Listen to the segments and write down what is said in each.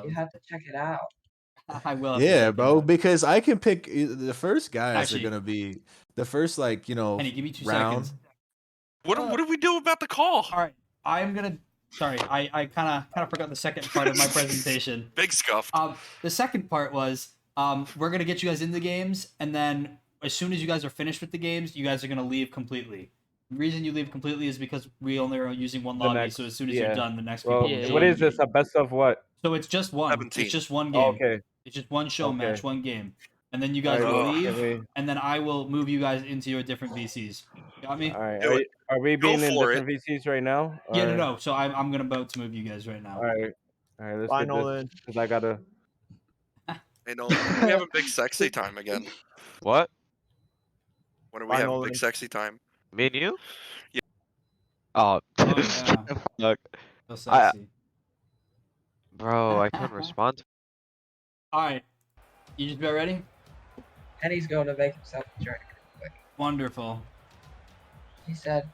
that You was have to check it out. I will have to Yeah, check it bro, out. because I can pick the first guys Actually- are gonna be the first, like, you know, Henny, give me 2 round. seconds. What did we do about the call? All right, I'm gonna. Sorry, I kind of forgot the second part of my presentation. Big scuffed. The second part was we're gonna get you guys in the games, and then as soon as you guys are finished with the games, you guys are gonna leave completely. The reason you leave completely is because we only are using one lobby. So as soon as you're done, the next people. Well, will what join. is this? A best of what? So it's just one. 17. It's just one Oh, game. okay. It's just one show Okay. match, one game, and then you guys Alright, will well, leave, can we- and then I will move you guys into your different VCs. Got me? All right. Do it. Are we Go being in for different VCs right now? Yeah, or- no. So I'm gonna about to move you guys right now. All right. All right. Let's Bye, get Nolan. this because I gotta. Hey, Nolan, when are we having big sexy time again? What? When are we Bye, having Nolan. big sexy time? Me and you? Yeah. Oh, Oh, yeah. fuck. So sexy. Bro, I couldn't respond. All right, you just about ready? Henny's going to make himself a drink. Wonderful. He said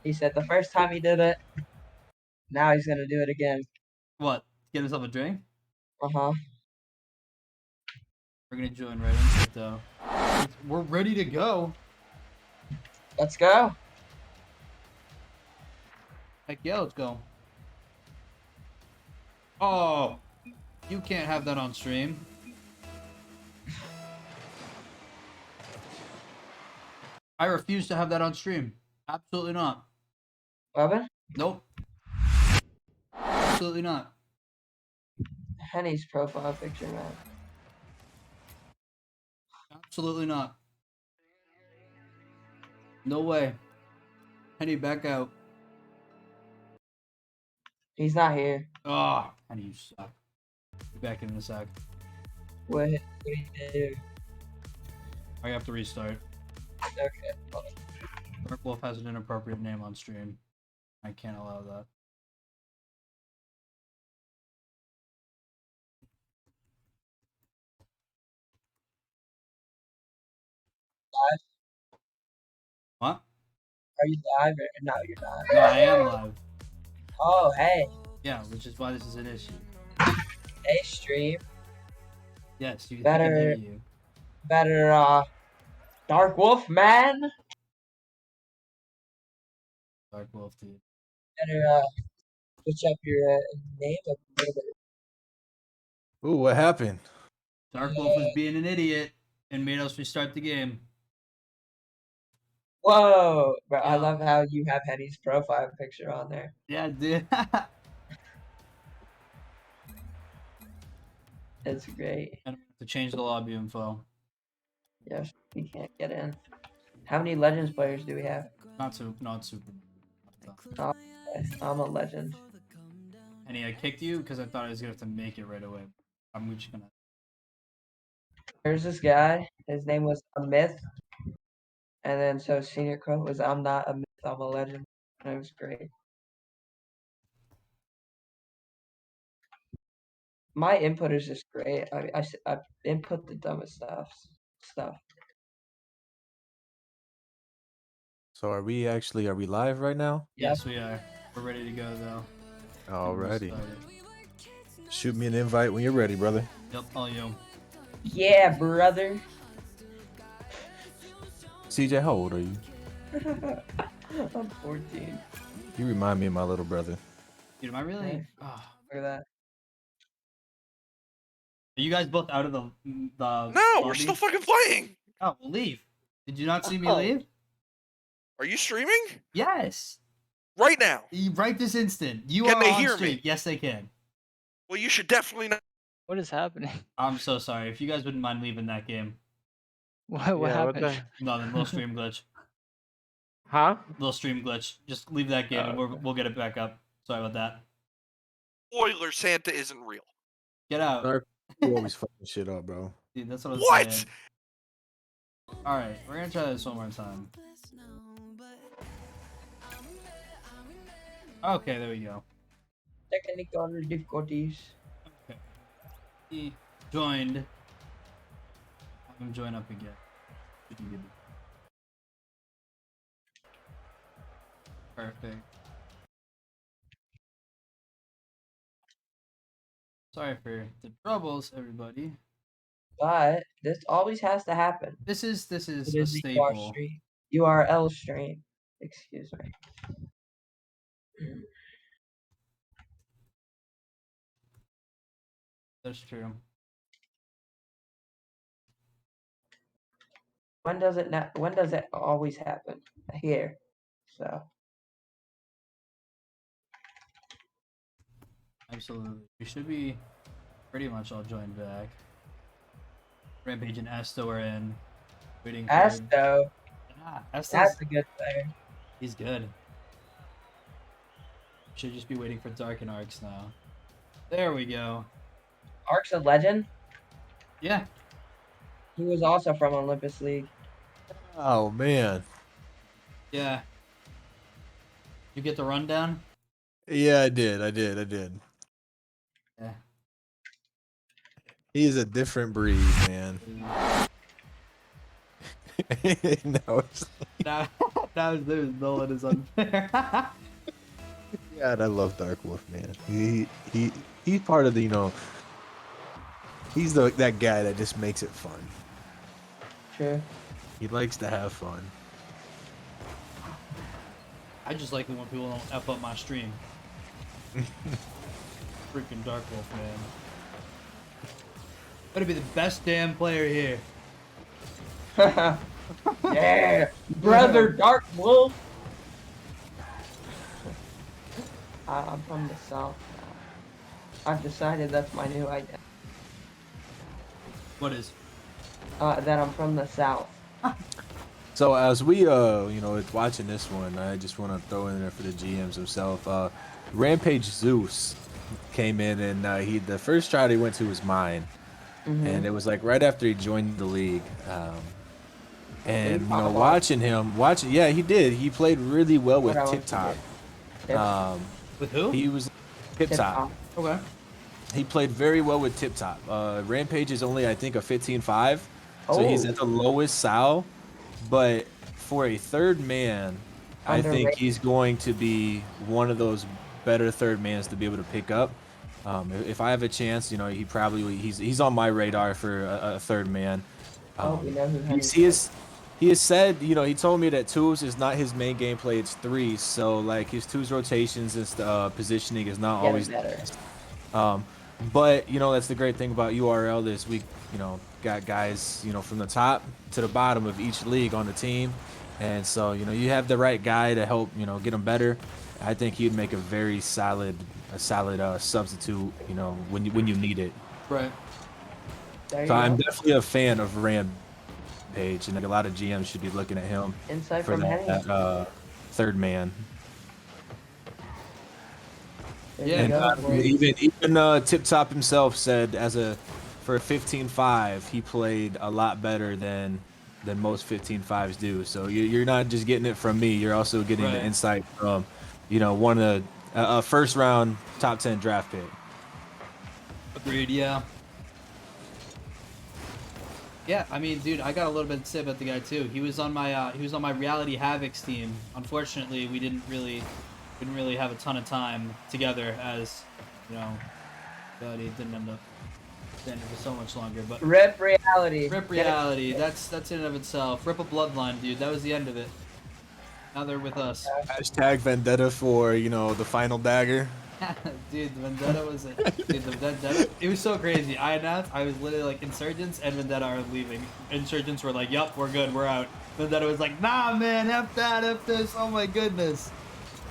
the first time he did it, now he's gonna do it again. What? Get himself a drink? Uh-huh. We're gonna join right into it though. We're ready to go. Let's go. Heck yeah, let's go. Oh, you can't have that on stream. I refuse to have that on stream. Absolutely not. Robin? Nope. Absolutely not. Henny's profile picture, man. Absolutely not. No way. Henny, back out. He's not here. Oh, Henny, you suck. Be back in a sec. What do you do? I have to restart. Okay. Dark Wolf has an inappropriate name on stream. I can't allow that. Live? What? Are you live or no? You're not. No, I am live. Oh, hey. Yeah, which is why this is an issue. Hey, stream. Yes, you Better- can hear you. Better, Dark Wolf, man. Dark Wolf, dude. Better, switch up your name a little bit. Ooh, what happened? Dark Wolf was being an idiot and made us restart the game. Whoa. But I Yeah. love how you have Henny's profile picture on there. Yeah, dude. It's great. And to change the lobby info. Yes, we can't get in. How many Legends players do we have? Not super. I'm a legend. And I kicked you because I thought I was gonna have to make it right away. I'm just gonna. There's this guy. His name was a myth. And then so senior quote was I'm not a myth, I'm a legend. And it was great. My input is just great. I input the dumbest stuff. So are we live right now? Yes, we are. We're ready to go though. Alrighty. Started. Shoot me an invite when you're ready, brother. Yep, all you. Yeah, brother. CJ, how old are you? I'm 14. You remind me of my little brother. Dude, am I really? Nice. Oh. Look at that. Are you guys both out of the No, we're lobby? still fucking playing. Oh, well, leave. Did you not see me Oh. leave? Are you streaming? Yes. Right now. Right this instant. You Can are they on hear stream. me? Yes, they can. Well, you should definitely not. What is happening? I'm so sorry. If you guys wouldn't mind leaving that game. What Yeah, what happened? Nothing. Little stream glitch. Huh? Little stream glitch. Just leave that game and Okay. we'll get it back up. Sorry about that. Spoiler: Santa isn't real. Get out. Dark, you always fucking shit up, bro. Dude, that's what I was What? saying. Alright, we're gonna try this one more time. Okay, there we go. Technical difficulties. He joined. Have him join up again. Perfect. Sorry for the troubles, everybody. But this always has to happen. This is It a is the staple. URL stream. Excuse me. That's true. When does it not? When does it always happen? Here. So Absolutely. We should be pretty much all joined back. Rampage and Esto are in. Waiting for Asto, Esto's, that's a good player. he's good. Should just be waiting for Dark and Arcs now. There we go. Ark's a legend. Yeah. He was also from Olympus League. Oh man. Yeah. You get the rundown? Yeah, I did. Yeah. He's a different breed, man. No, Now there's Nolan is unfair. God, I love Dark Wolf, man. He's part of the, he's that guy that just makes it fun. True. He likes to have fun. I just like it when people don't F up my stream. Freaking Dark Wolf, man. Better be the best damn player here. Yeah, brother Dark Wolf. I'm from the South now. I've decided that's my new identity. What is? That I'm from the South. So as we watching this one, I just want to throw in there for the GMs himself. Rampage Zeus came in, and the first try he went to was mine, and it was like right after he joined the league. And watching him, yeah, he did. He played really well with Tip Top. With who? He was Tip Top. Okay. He played very well with Tip Top. Rampage is only, I think, a 15-5, so he's at the lowest Sal. But for a third man, I think he's going to be one of those better third mans to be able to pick up. If I have a chance, he's on my radar for a third man. We know who He has said, he told me that twos is not his main gameplay, it's threes. So like his twos rotations and positioning is not always better. But that's the great thing about URL this week. Got guys from the top to the bottom of each league on the team, and so you have the right guy to help get them better. I think he'd make a very solid substitute when you need it. Right. So I'm definitely a fan of Rampage, and a lot of GMs should be looking at him Insight for from that third man. Yeah, even Tip Top himself said for a 15-5, he played a lot better than most 15-5s do. So you're not just getting it from me; you're also getting the insight from one of a first round top 10 draft pick. Agreed. Yeah. Yeah, I mean, dude, I got a little bit to say about the guy too. He was on my Reality Havocs team. Unfortunately, we didn't really have a ton of time together, as Reality didn't end up standing for so much longer. But Rip Reality. That's in and of itself. Rip a bloodline, dude. That was the end of it. Now they're with us. Hashtag Vendetta for the final dagger. Dude, the Vendetta was it. Dude, the Vendetta. It was so crazy. I announced I was literally like, Insurgents and Vendetta are leaving. Insurgents were like, yup, we're good, we're out. Vendetta was like, nah, man, F that, F this. Oh my goodness.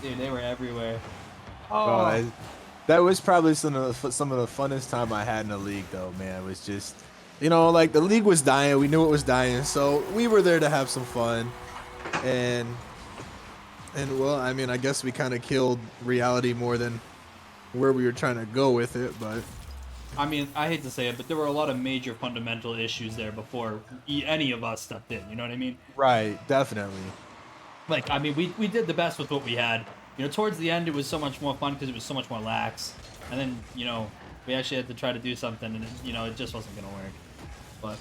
Dude, they were everywhere. Oh. That was probably some of the funnest time I had in the league, though, man. It was just, like the league was dying. We knew it was dying, so we were there to have some fun. And well, I mean, I guess we kind of killed Reality more than where we were trying to go with it, but I mean, I hate to say it, but there were a lot of major fundamental issues there before any of us stepped in. You know what I mean? Right, definitely. Like, I mean, we did the best with what we had. Towards the end, it was so much more fun because it was so much more lax. And then, we actually had to try to do something, and it just wasn't gonna work. But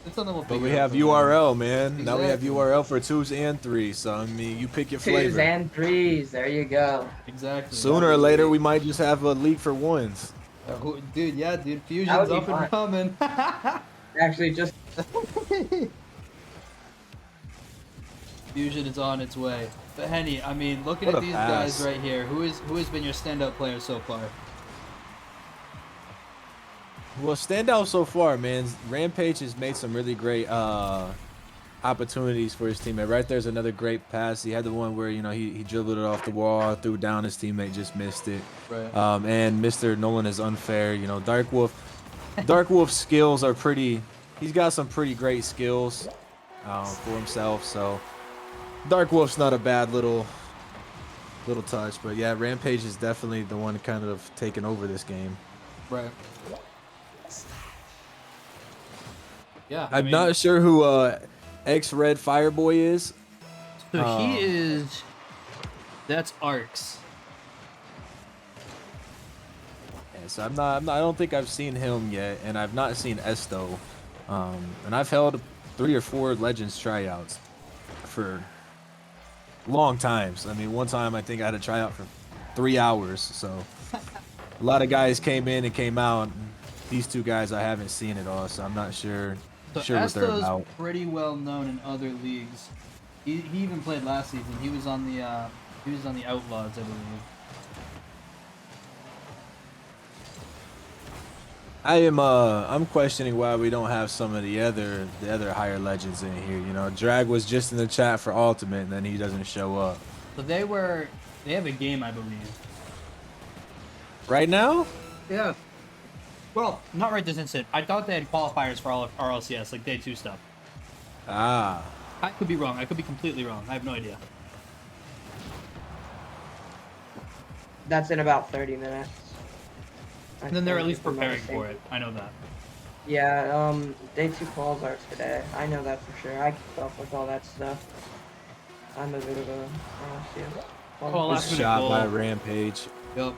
it's something we'll figure out. But we have URL, man. Exactly. Now we have URL for 2s and 3s. So I mean, you pick your flavor. 2s and 3s. There you go. Exactly. Sooner or later, we might just have a league for 1s. Dude, yeah, dude, That Fusion's would up be and coming. Actually, just Fusion is on its way. But Henny, I mean, looking What at a these pass. guys right here, who has been your standout player so far? Well, standout so far, man. Rampage has made some really great opportunities for his teammate. Right there's another great pass. He had the one where, you know, he dribbled it off the wall, threw it down, his teammate just missed it. Right. And Mr. Nolan is unfair. You know, Dark Wolf's skills are pretty. He's got some pretty great skills for himself. So Dark Wolf's not a bad little touch, but yeah, Rampage is definitely the one kind of taking over this game. Right. Yeah. I'm mean, not sure who X-Red Fireboy is. So he is. That's Arcs. Yeah, so I don't think I've seen him yet, and I've not seen Esto. And I've held 3 or 4 Legends tryouts for long times. I mean, one time I think I had a tryout for 3 hours. So a lot of guys came in and came out. These 2 guys I haven't seen at all, so I'm not sure. So What they're Esto's about. pretty well known in other leagues. He even played last season. He was on the Outlaws, I believe. I'm questioning why we don't have some of the other higher legends in here. You know, Drag was just in the chat for Ultimate, and then he doesn't show up. So they have a game, I believe. Right now? Yeah. Well, not right this instant. I thought they had qualifiers for all of RLCS, like day 2 stuff. Ah. I could be wrong. I could be completely wrong. I have no idea. that's in about 30 minutes. And then they're at think, least if I'm not preparing for mistaken. it. I know that. Yeah, day 2 calls are today. I know that for sure. I keep up with all that stuff. I'm a bit of a RLCS. Oh, last Was minute shot goal. by Rampage. Yep.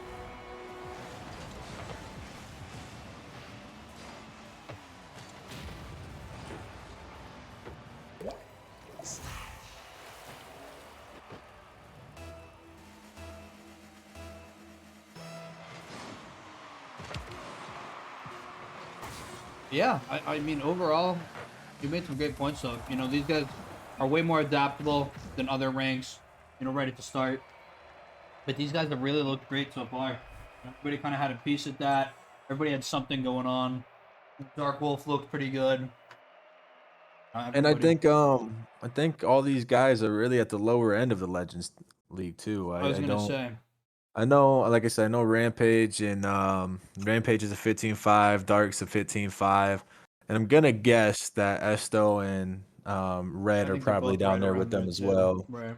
Yeah, I mean, overall, you made some great points, though. You know, these guys are way more adaptable than other ranks, you know, ready to start. But these guys have really looked great so far. Everybody kind of had a piece at that. Everybody had something going on. Dark Wolf looked pretty good. And I Everybody- think all these guys are really at the lower end of the Legends League too. I was I gonna don't. say. I know, like I said, I know Rampage and Rampage is a 15-5, Dark's a 15-5, and I'm gonna guess that Esto and Red I are think they're probably both down right there around with them there, as too. well. Right.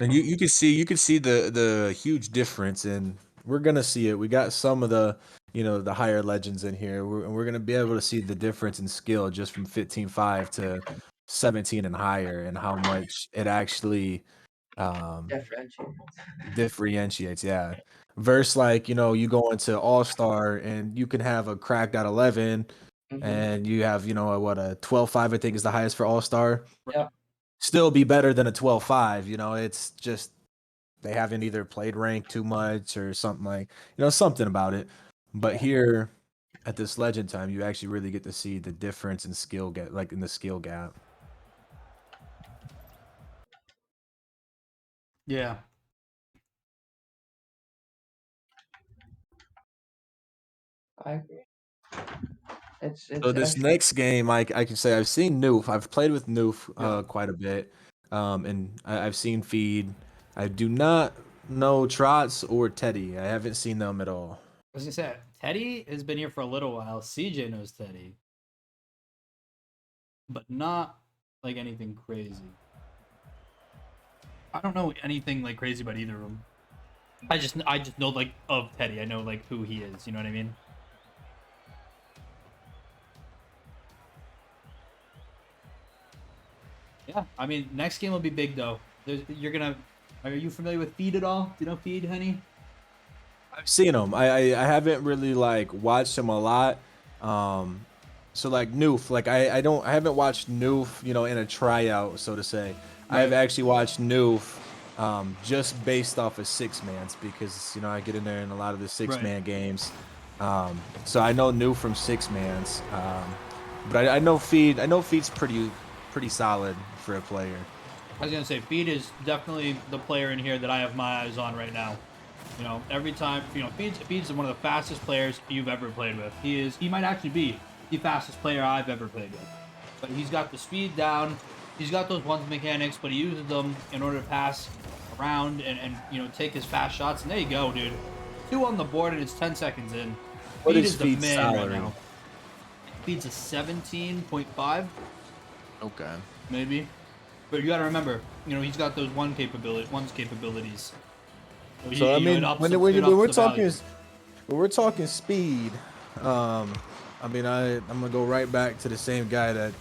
And you can see the huge difference, and we're gonna see it. We got some of the the higher legends in here. We're gonna be able to see the difference in skill just from 15-5 to 17 and higher, and how much it actually Differentiate. differentiates. Yeah, versus like you go into All Star and you can have a cracked out 11, and you have a 12-5 I think is the highest for All Star. Yep. Still be better than a 12-5. It's just they haven't either played rank too much or something something about it. But here at this Legend time, you actually really get to see the difference in skill in the skill gap. Yeah. I agree. It's So this next game, I can say I've seen Noof. I've played with Noof quite a bit, and I've seen Feed. I do not know Trots or Teddy. I haven't seen them at all. I was gonna say, Teddy has been here for a little while. CJ knows Teddy, but not like anything crazy. I don't know anything like crazy about either of them. I just know like of Teddy. I know like who he is. You know what I mean? Yeah, I mean, next game will be big though. Are you familiar with Feed at all? Do you know Feed, honey? I've seen him. I haven't really like watched him a lot. So like Noof, like I haven't watched Noof, in a tryout, so to say. I've actually watched Noof just based off of 6-mans because I get in there in a lot of the 6-man games. So I know New from 6-mans, but I know Feed. I know Feed's pretty solid for a player. I was gonna say Feed is definitely the player in here that I have my eyes on right now. Every time Feed's one of the fastest players you've ever played with. He might actually be the fastest player I've ever played with. But he's got the speed down. He's got those ones mechanics, but he uses them in order to pass around and take his fast shots. And there you go, dude. 2 on the board and it's 10 seconds in. What Feed is is the Feed's man salary? right now. Feed's a 17.5, Okay. maybe. But you gotta remember, he's got those one's capabilities. So I mean, when we're talking speed, I mean I'm gonna go right back to the same guy that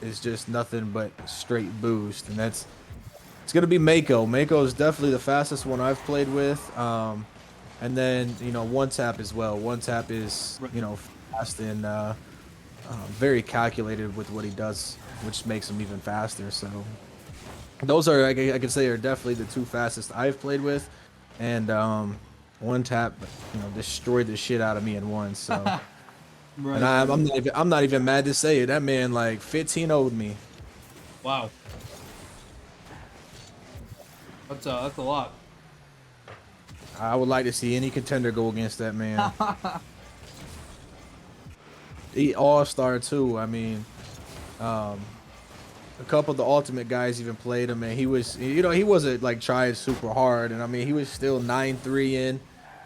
is just nothing but straight boost, and it's gonna be Mako. Mako is definitely the fastest one I've played with. And then One Tap as well. One Tap is fast and very calculated with what he does, which makes him even faster. So those are I could say are definitely the 2 fastest I've played with. And One Tap, destroyed the shit out of me in one. So, Right. and I'm not even mad to say it. That man like 15-0'd me. Wow. That's a lot. I would like to see any contender go against that man. He all-star too. I mean, a couple of the ultimate guys even played him, and he was, he wasn't like trying super hard, and I mean he was still 9-3 in,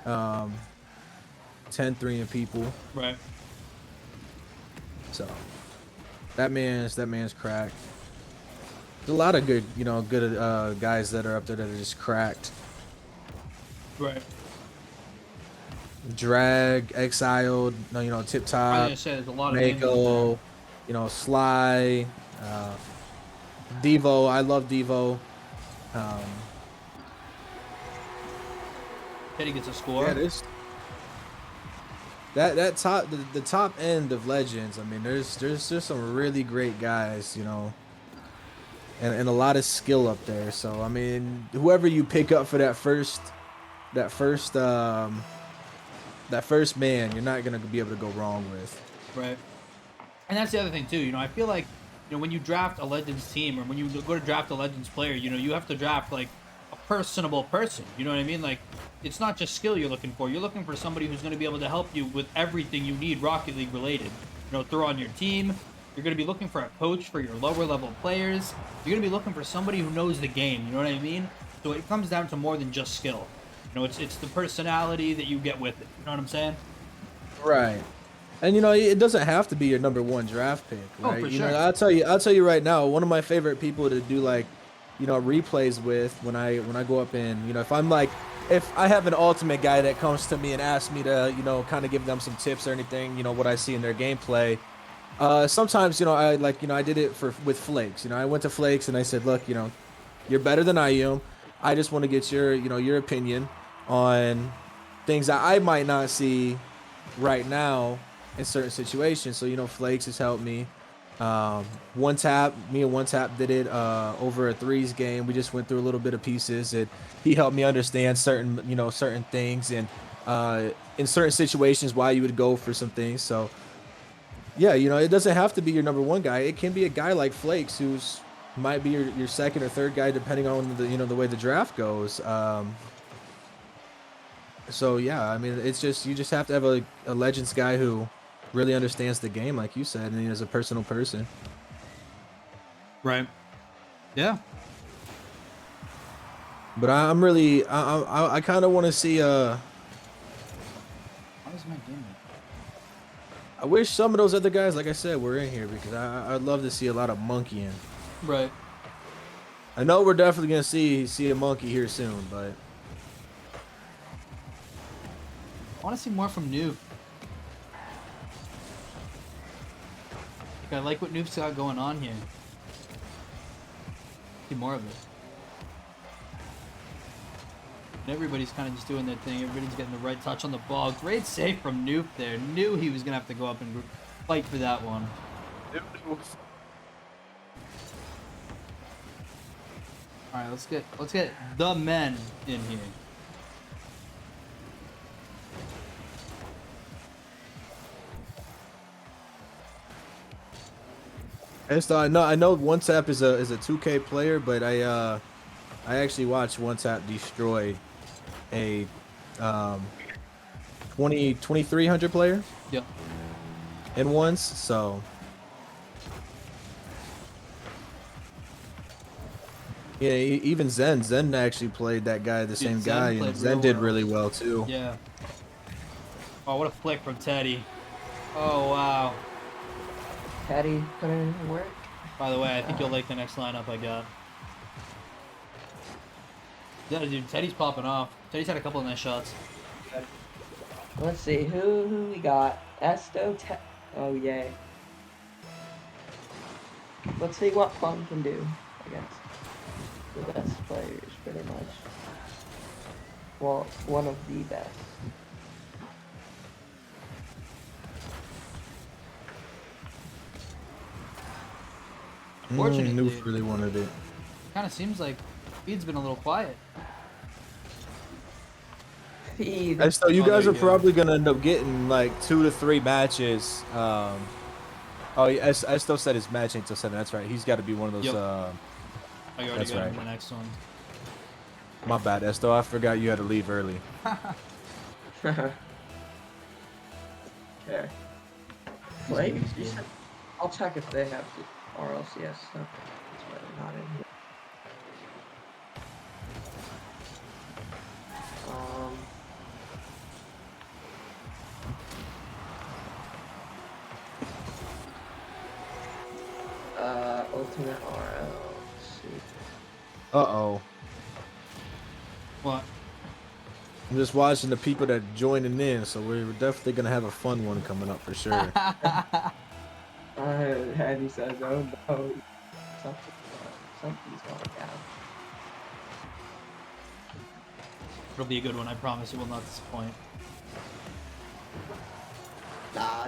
10-3 in people. Right. So that man's cracked. There's a lot of good guys that are up there that are just cracked. Right. Drag, Exiled, Tip I Top, was gonna say there's a lot of names in Mako, Sly, Devo. I love Devo. Teddy gets a score. Yeah, there's that top the top end of Legends. I mean, there's just some really great guys, and a lot of skill up there. So I mean, whoever you pick up for that first man, you're not gonna be able to go wrong with. Right. And that's the other thing too. I feel like when you draft a Legends team or when you go to draft a Legends player, you have to draft like a personable person. You know what I mean? Like it's not just skill you're looking for. You're looking for somebody who's going to be able to help you with everything you need Rocket League related. Throw on your team. You're going to be looking for a coach for your lower level players. You're going to be looking for somebody who knows the game. You know what I mean? So it comes down to more than just skill. It's the personality that you get with it. You know what I'm saying? Right. And it doesn't have to be your number 1 draft pick, right? Oh, for sure. I'll tell you right now, one of my favorite people to do like, replays with when I go up in, if I have an ultimate guy that comes to me and asks me to, kind of give them some tips or anything, what I see in their gameplay. Sometimes, I did it with Flakes. I went to Flakes and I said, look, you're better than I am. I just want to get your opinion on things that I might not see right now in certain situations. So Flakes has helped me. One Tap did it over a threes game. We just went through a little bit of pieces, and he helped me understand certain things and in certain situations why you would go for some things. So yeah, it doesn't have to be your number 1 guy. It can be a guy like Flakes who's might be your second or third guy depending on the way the draft goes. So yeah, I mean, it's just you just have to have a Legends guy who really understands the game, like you said, and he is a personal person. Right. Yeah. But I'm really I kind of want to see Why is my game? I wish some of those other guys, like I said, were in here because I'd love to see a lot of monkeying. Right. I know we're definitely gonna see a monkey here soon, but I want to see more from Noob. I like what Noob's got going on here. See more of it. And everybody's kind of just doing their thing. Everybody's getting the right touch on the ball. Great save from Noob there. Knew he was going to have to go up and fight for that one. All right, let's get the men in here. And so I know One Tap is a 2K player, but I actually watched One Tap destroy a 2300 player Yep. in once, so yeah, even Zen actually played that guy, the same Zen guy, played and Zen real did well. really well too. Yeah. Oh, what a flick from Teddy. Oh wow. Teddy put in work. By the way, I think you'll like the next lineup I got. Yeah, dude, Teddy's popping off. Teddy's had a couple of nice shots. Let's see who we got. Esto. Oh yay. Let's see what Plum can do against the best players, pretty much. Well, one of the best. Unfortunately, Noof really wanted it. kind of seems like Speed's been a little quiet. Feed. And so you Oh, guys there are you go. probably gonna end up getting like 2 to 3 matches. Oh, yeah, I still said his match ain't till 7. That's right. He's got to be one of those. Yep. Oh, you already That's got him right. in the next one. My bad, Esto. I forgot you had to leave early. Okay. Wait, He's good. I'll check if they have the RLCS stuff. That's why they're not in here. Ultimate RL. Let's see. Uh-oh. What? I'm just watching the people that joining in, so we're definitely gonna have a fun one coming up for sure. Heavy says, oh no. Something's going down. It'll be a good one. I promise it will not disappoint. Nah,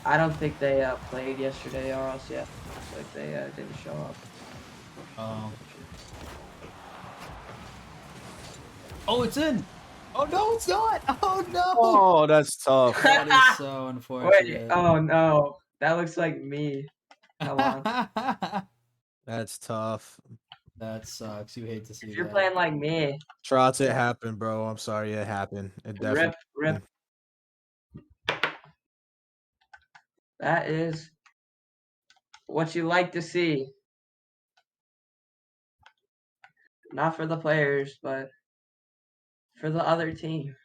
I don't think they played yesterday or else yet. Like they didn't show up. Oh, it's in. Oh no, it's not. Oh no. Oh, that's tough. That is so Wait, unfortunate. oh no. That looks like me. Come on. That's tough. That sucks. You hate to see If you're that. playing like me, Trots, it happened, bro. I'm sorry it happened. It definitely. rip. That is what you like to see. Not for the players, but for the other team.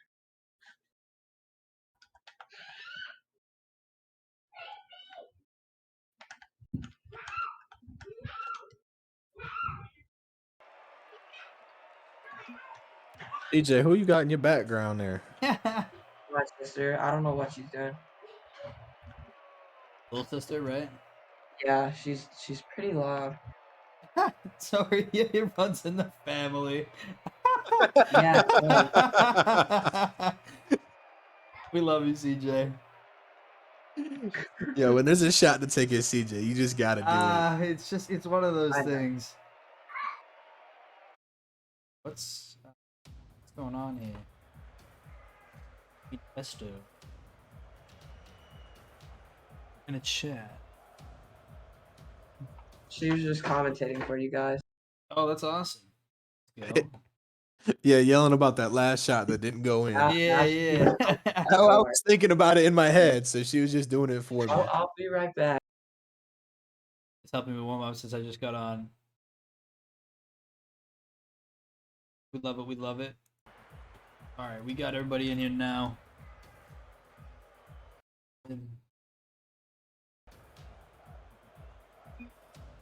DJ, who you got in your background there? My sister, I don't know what she's doing. Little sister, right? Yeah, she's pretty loud. Sorry, it runs in the family. Yeah. We love you, CJ. Yeah, when there's a shot to take at CJ, you just gotta do it. It's one of those I know. things. What's going on here? Esto. In a chat. She was just commentating for you guys. Oh, that's awesome. Let's go. Yeah, yelling about that last shot that didn't go in. Yeah. I was thinking about it in my head, so she was just doing it for me. I'll be right back. It's helping me warm up since I just got on. We love it. We love it. All right, we got everybody in here now.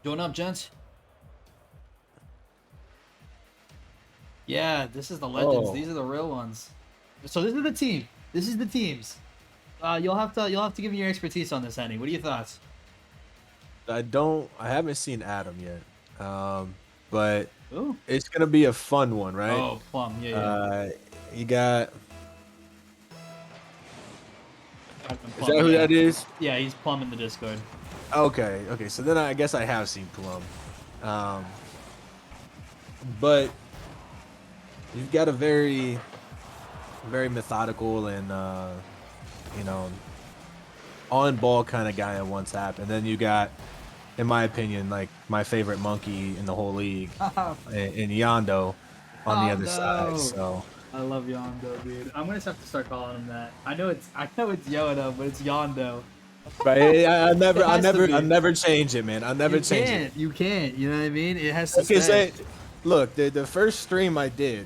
Join up, gents. Yeah, this is the legends. Oh. These are the real ones. So this is the team. This is the teams. You'll have to give me your expertise on this, Henny. What are your thoughts? I haven't seen Adam yet. But Ooh. it's gonna be a fun one, right? Oh, Plum. Yeah. You got. Plum, Is that who yeah. that is? Yeah, he's Plum in the Discord. Okay. So then I guess I have seen Plum. but you've got a very, very methodical and you know, on ball kind of guy at one tap, and then you got, in my opinion, like my favorite monkey in the whole league, in Yondo, on the other side. So I love Yondo, dude. I'm gonna have to start calling him that. I know it's Yodo, but it's Yondo. but I be. never change it, man. I never change it. You can't. You know what I mean? It has to Okay, stay. look, the first stream I did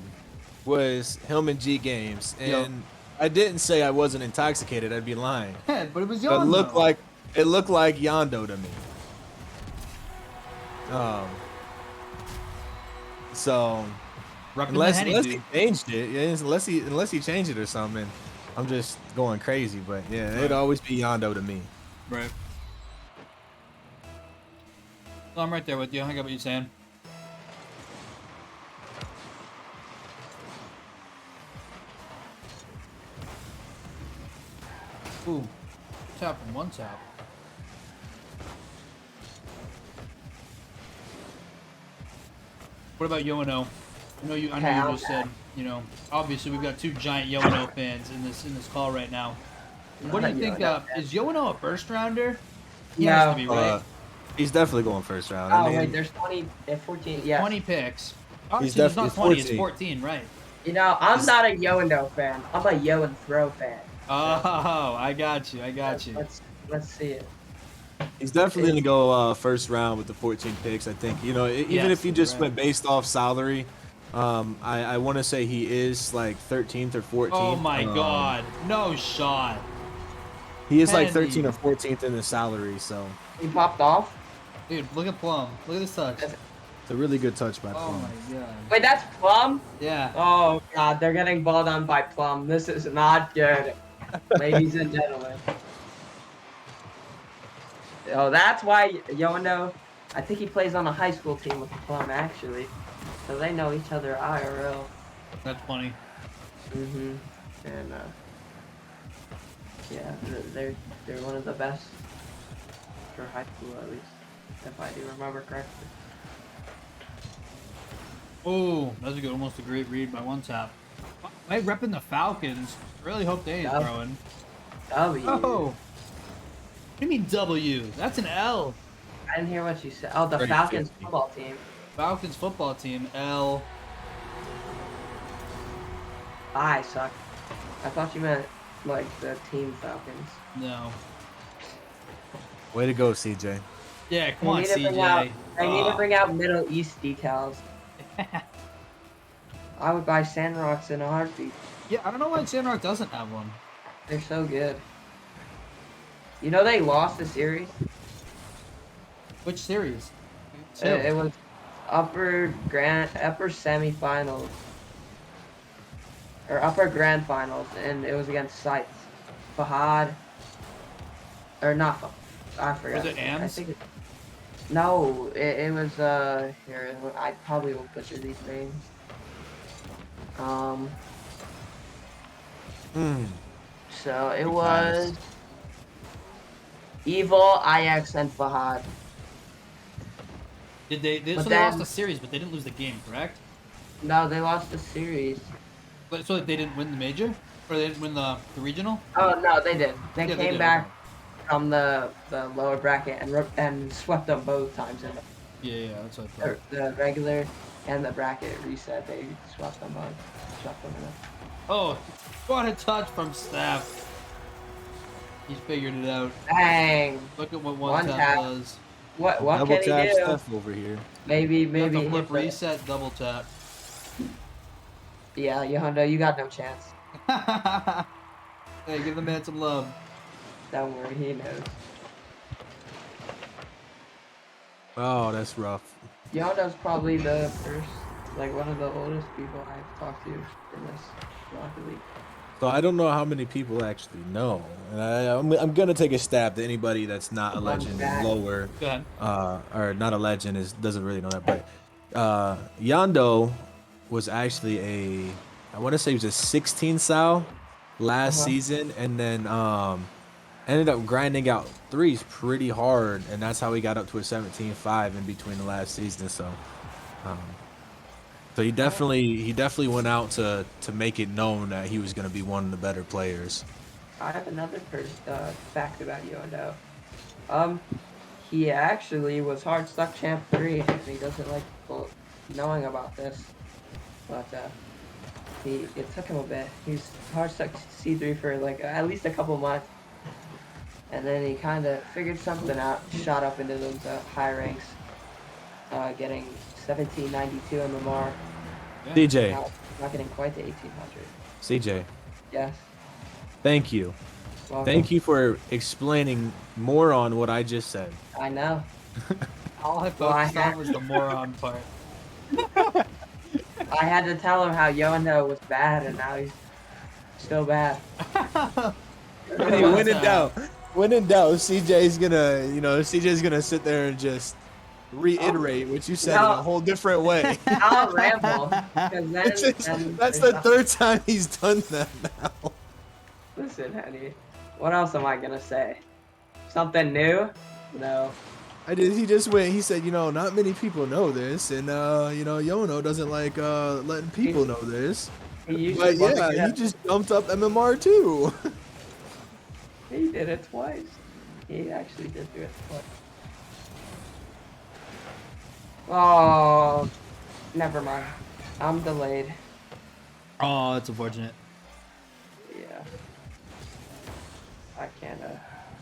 was Hillman G Games, and Yo. I didn't say I wasn't intoxicated. I'd be lying. Yeah, but it was But Yondo. it looked like Yondo to me. So Repping unless the Henny, he dude. changed it, yeah, unless he changed it or something, I'm just going crazy. But yeah, it'd always be Yondo to me. Right. No, I'm right there with you. I got what you're saying. Ooh. Tap and one tap. What about Yoano? I know you just said, you know, obviously we've got two giant Yoano fans in this call right now. What do you think? Is Yoano a first rounder? He has to be, right? He's definitely going first round. Oh, I mean, wait, there's 14. Yeah. 20 picks. Obviously, it's not 20, it's 14, right? You know, I'm not a Yondo fan. I'm a Yo and Throw fan. Oh, I got you. Let's see it. he's definitely gonna go first round with the 14 picks. I think, you know, even if he just went based off salary, I want to say he is like 13th or 14th. Oh my God, no shot. He is like Henny. 13th or 14th in the salary, so He popped off. Dude, look at Plum. Look at this touch. it's a really good touch by Oh Plum. my God. Wait, that's Plum? Yeah. Oh God, they're getting balled on by Plum. This is not good, ladies and gentlemen. Oh, that's why Yondo. I think he plays on a high school team with Plum actually, so they know each other IRL. That's funny. And yeah, they're one of the best for high school at least, if I do remember correctly. Oh, that was a good, almost a great read by one tap. Hey, repping the Falcons. Really hope they ain't Yeah. throwing. W. Oh. What do you mean W? That's an L. I didn't hear what you said. Oh, the Pretty Falcons 50. football team. Falcons football team, L. I suck. I thought you meant like the team Falcons. No. Way to go, CJ. Yeah, come They on, need to bring CJ. out- They need to Oh. bring out Middle East decals. I would buy Sandrocks in a heartbeat. Yeah, I don't know why Sandrock doesn't have one. They're so good. You know they lost the series? Which series? It was upper semifinals. Or upper grand finals, and it was against Sites. Fahad. Or not Fahad. I forgot. Was it Ams? No, it was, here, I probably will butcher these names. So it was Evil, IX, and Fahad. Did they But so they lost then- the series, but they didn't lose the game, correct? No, they lost the series. But so they didn't win the major? Or they didn't win the regional? Oh, no, they did. They Yeah, they came did, back from the lower bracket and swept them both times in Yeah, that's what I thought. the regular and the bracket reset. They swept them both. Swept them in. Oh, what a touch from Steph. He's figured it out. Dang. Look at what One one tap tap. does. What Double can he tap do? Steph over here. Maybe Got the flip hit the- reset, double tap. Yeah, Yondo, you got no chance. Hey, give the man some love. Don't worry, he knows. Oh, that's rough. Yondo's probably the first, like one of the oldest people I've talked to in this Rocket League. So I don't know how many people actually know, and I'm gonna take a stab to anybody that's not a legend and lower, Go ahead. or not a legend doesn't really know that. But Yondo was actually I want to say he was a 16 sal last season, and then ended up grinding out threes pretty hard, and that's how he got up to a 17.5 in between the last season. So So he definitely went out to make it known that he was going to be one of the better players. I have another first fact about Yondo. He actually was Hard Stuck Champ 3, and he doesn't like people knowing about this. But it took him a bit. He's Hard Stuck C3 for like at least a couple months. And then he kind of figured something out, shot up into those high ranks, getting 1792 MMR. CJ, Not getting quite to 1800. CJ, Yes. thank you. Welcome. Thank you for explaining more on what I just said. I know. All I Well, I focused on had- was the moron part. I had to tell him how Yondo was bad, and now he's still bad. When in doubt, CJ's gonna sit there and just reiterate what you said in a whole different way. I'll ramble. 'Cause then, That's there's the no- third time he's done that now. Listen, Henny. What else am I gonna say? Something new? No. He just went. He said, not many people know this, and Yono doesn't like letting people know this. He used But to bump yeah, it he up. just jumped up MMR too. He did it twice. He actually did do it twice. Oh, never mind. I'm delayed. Oh, it's unfortunate. Yeah. I can't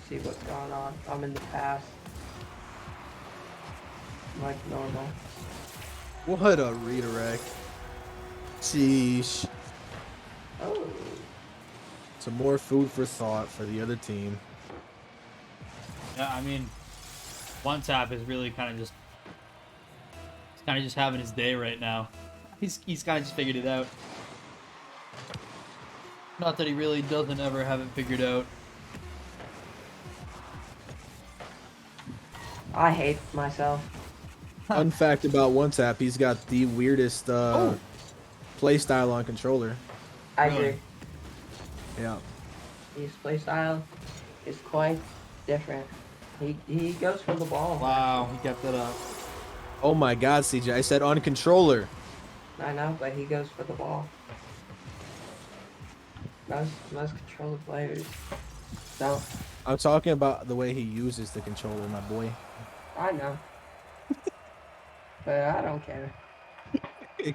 see what's going on. I'm in the past. Like normal. What a redirect. Sheesh. Oh. Some more food for thought for the other team. Yeah, I mean, One Tap is really kind of just having his day right now. He's kind of just figured it out. Not that he really doesn't ever have it figured out. I hate myself. Fun fact about One Tap, he's got the weirdest play style on controller. I Really? agree. Yeah. His playstyle is quite different. He goes for the ball. Wow, he kept it up. Oh my god, CJ, I said on controller. I know, but he goes for the ball. Most controller players don't. I'm talking about the way he uses the controller, my boy. I know. But I don't care.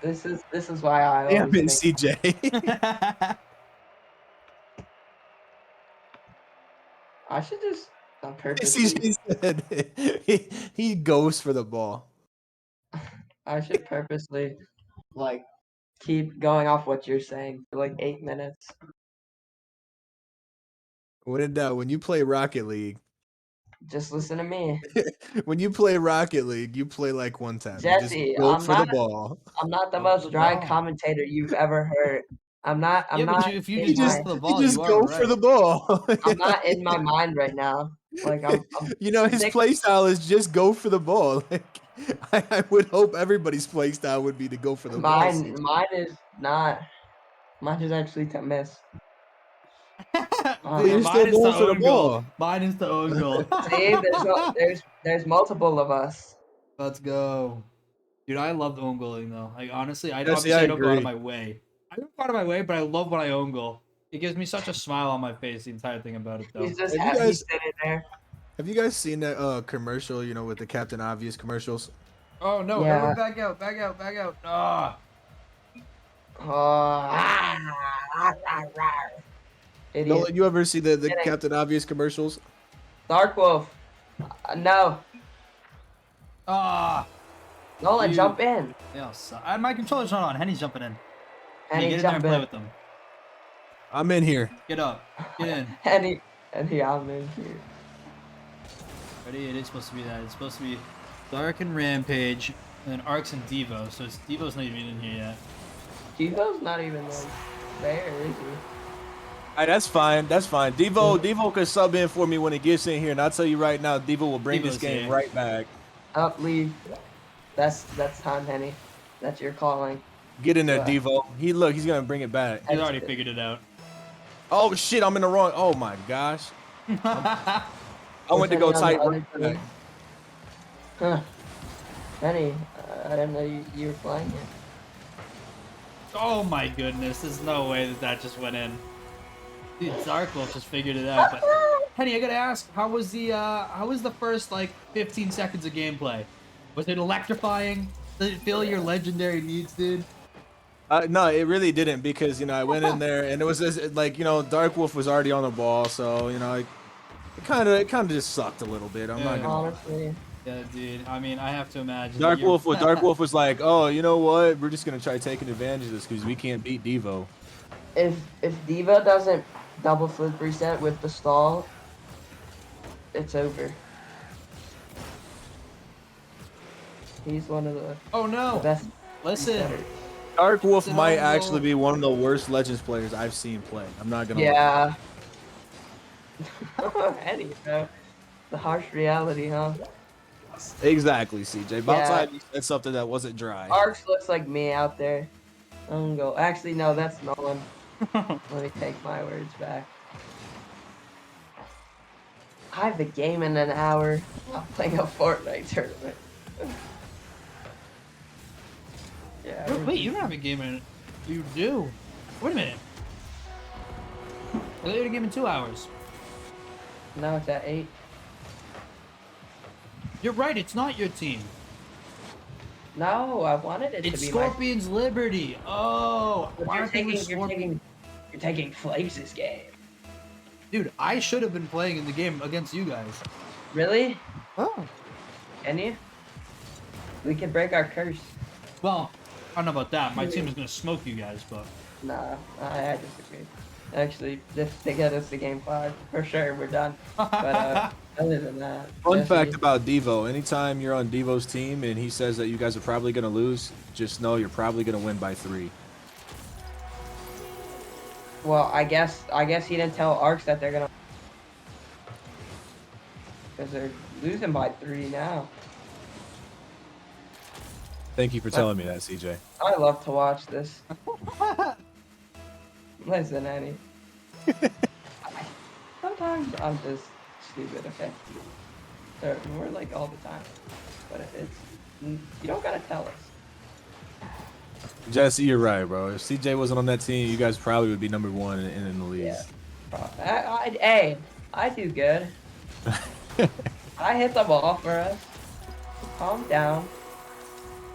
This is why I Damn it, always think CJ. I should just on purpose. CJ said he goes for the ball. I should purposely like keep going off what you're saying for like 8 minutes. When in doubt, when you play Rocket League, Just listen to me. when you play Rocket League, you play like One Tap. You just Jesse, go I'm for not- the ball. I'm not the Go most for the dry ball. commentator you've ever heard. I'm not. I'm Yeah, but not. if you in just my- go for the ball, you just you go are for right. the ball. I'm not in my mind right now. Like I'm His sick- play style is just go for the ball. Like I would hope everybody's play style would be to go for the ball. mine is not. Mine is actually to miss. Dude, you're mine still is going to for the own goal. ball. Mine is to own goal. See, there's multiple of us. Let's go. Dude, I love own goaling though. Like honestly, I Yeah, see, obviously I I don't go out of agree. my way. I don't go out of my way, but I love when I own goal. It gives me such a smile on my face. The entire thing about it though. He's just Have you happy guys- sitting there. Have you guys seen that commercial? With the Captain Obvious commercials. Oh no! Yeah. Everyone back out! Back out! Back out! Ah! Idiot. Nolan, you ever see the Kidding. Captain Obvious commercials? Dark Wolf. No. Ah! Nolan, You- jump in. Yeah, my controller's not on. Henny's jumping in. And Hey, he get in there and jump play in. with them. I'm in here. Get up. Get in. And he I'm in here. Ready? It is supposed to be that. It's supposed to be Dark and Rampage, and then Arcs and Devo. So Devo's not even in here yet. Devo's not even like there, is he? Alright, that's fine. That's fine. Devo could sub in for me when he gets in here, and I'll tell you right now, Devo will bring this Devo's game here. right back. Up, leave. That's time, Henny. That's your calling. Get in there, Yeah. Devo. He's gonna bring it back. He's already figured it out. Oh shit, I'm in the wrong. Oh my gosh. I went to go Henny on the tight. other right team. back. Huh. Henny, I didn't know you were playing it. Oh my goodness, there's no way that that just went in. Dude, Darkwolf just figured it out. But Henny, I gotta ask, how was the first like 15 seconds of gameplay? Was it electrifying? Did it feel your legendary needs, dude? No, it really didn't because I went in there and it was just, like Dark Wolf was already on the ball, so it kind of just sucked a little bit. I'm not Yeah. gonna. Honestly. Yeah, dude. I mean, I have to imagine. Dark that you're- Wolf was like, oh, you know what? We're just gonna try taking advantage of this because we can't beat Devo. If Diva doesn't double flip reset with the stall, it's over. He's one of the Oh no! best. Listen, resetters. Dark Wolf It's an might own actually goal. be one of the worst Legends players I've seen play. I'm not gonna lie. Yeah. Eddie, bro. The harsh reality, huh? Exactly, CJ. About Yeah. time you said something that wasn't dry. Arx looks like me out there. I'm go. Actually, no, that's Nolan. Let me take my words back. I have a game in an hour. I'm playing a Fortnite tournament. Yeah. wait, you don't have a game in it. You do. Wait a minute. I thought you had a game in 2 hours. Now it's at 8. You're right. It's not your team. No, I wanted it It's to be Scorpion's Liberty. Oh, my. why You're aren't they with taking, Scorpion? you're taking Flakes' game. Dude, I should have been playing in the game against you guys. Really? Oh. Can you? We can break our curse. Well, I don't know about that. My team is gonna smoke you guys, but Nah, I disagree. Actually, just to get us to game 5, for sure, we're done. But other than that, Fun Jesse- fact about Devo: anytime you're on Devo's team and he says that you guys are probably gonna lose, just know you're probably gonna win by 3. Well, I guess he didn't tell Arcs that they're gonna, because they're losing by 3 now. Thank you for telling me that, CJ. I love to watch this. Listen, Annie. Sometimes I'm just stupid, okay? We're like all the time, but you don't gotta tell us. Jesse, you're right, bro. If CJ wasn't on that team, you guys probably would be number 1 in the league. Yeah. Hey, I do good. I hit the ball for us. Calm down.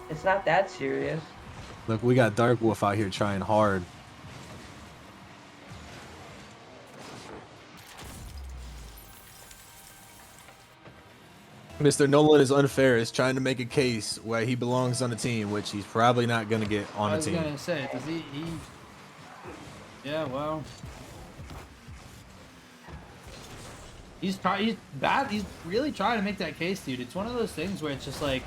It's not that serious. Look, we got Dark Wolf out here trying hard. Mr. Nolan is unfair. Is trying to make a case where he belongs on a team, which he's probably not going to get on I a was team. gonna say, does he? Yeah, well, he's bad. He's really trying to make that case, dude. It's one of those things where it's just like,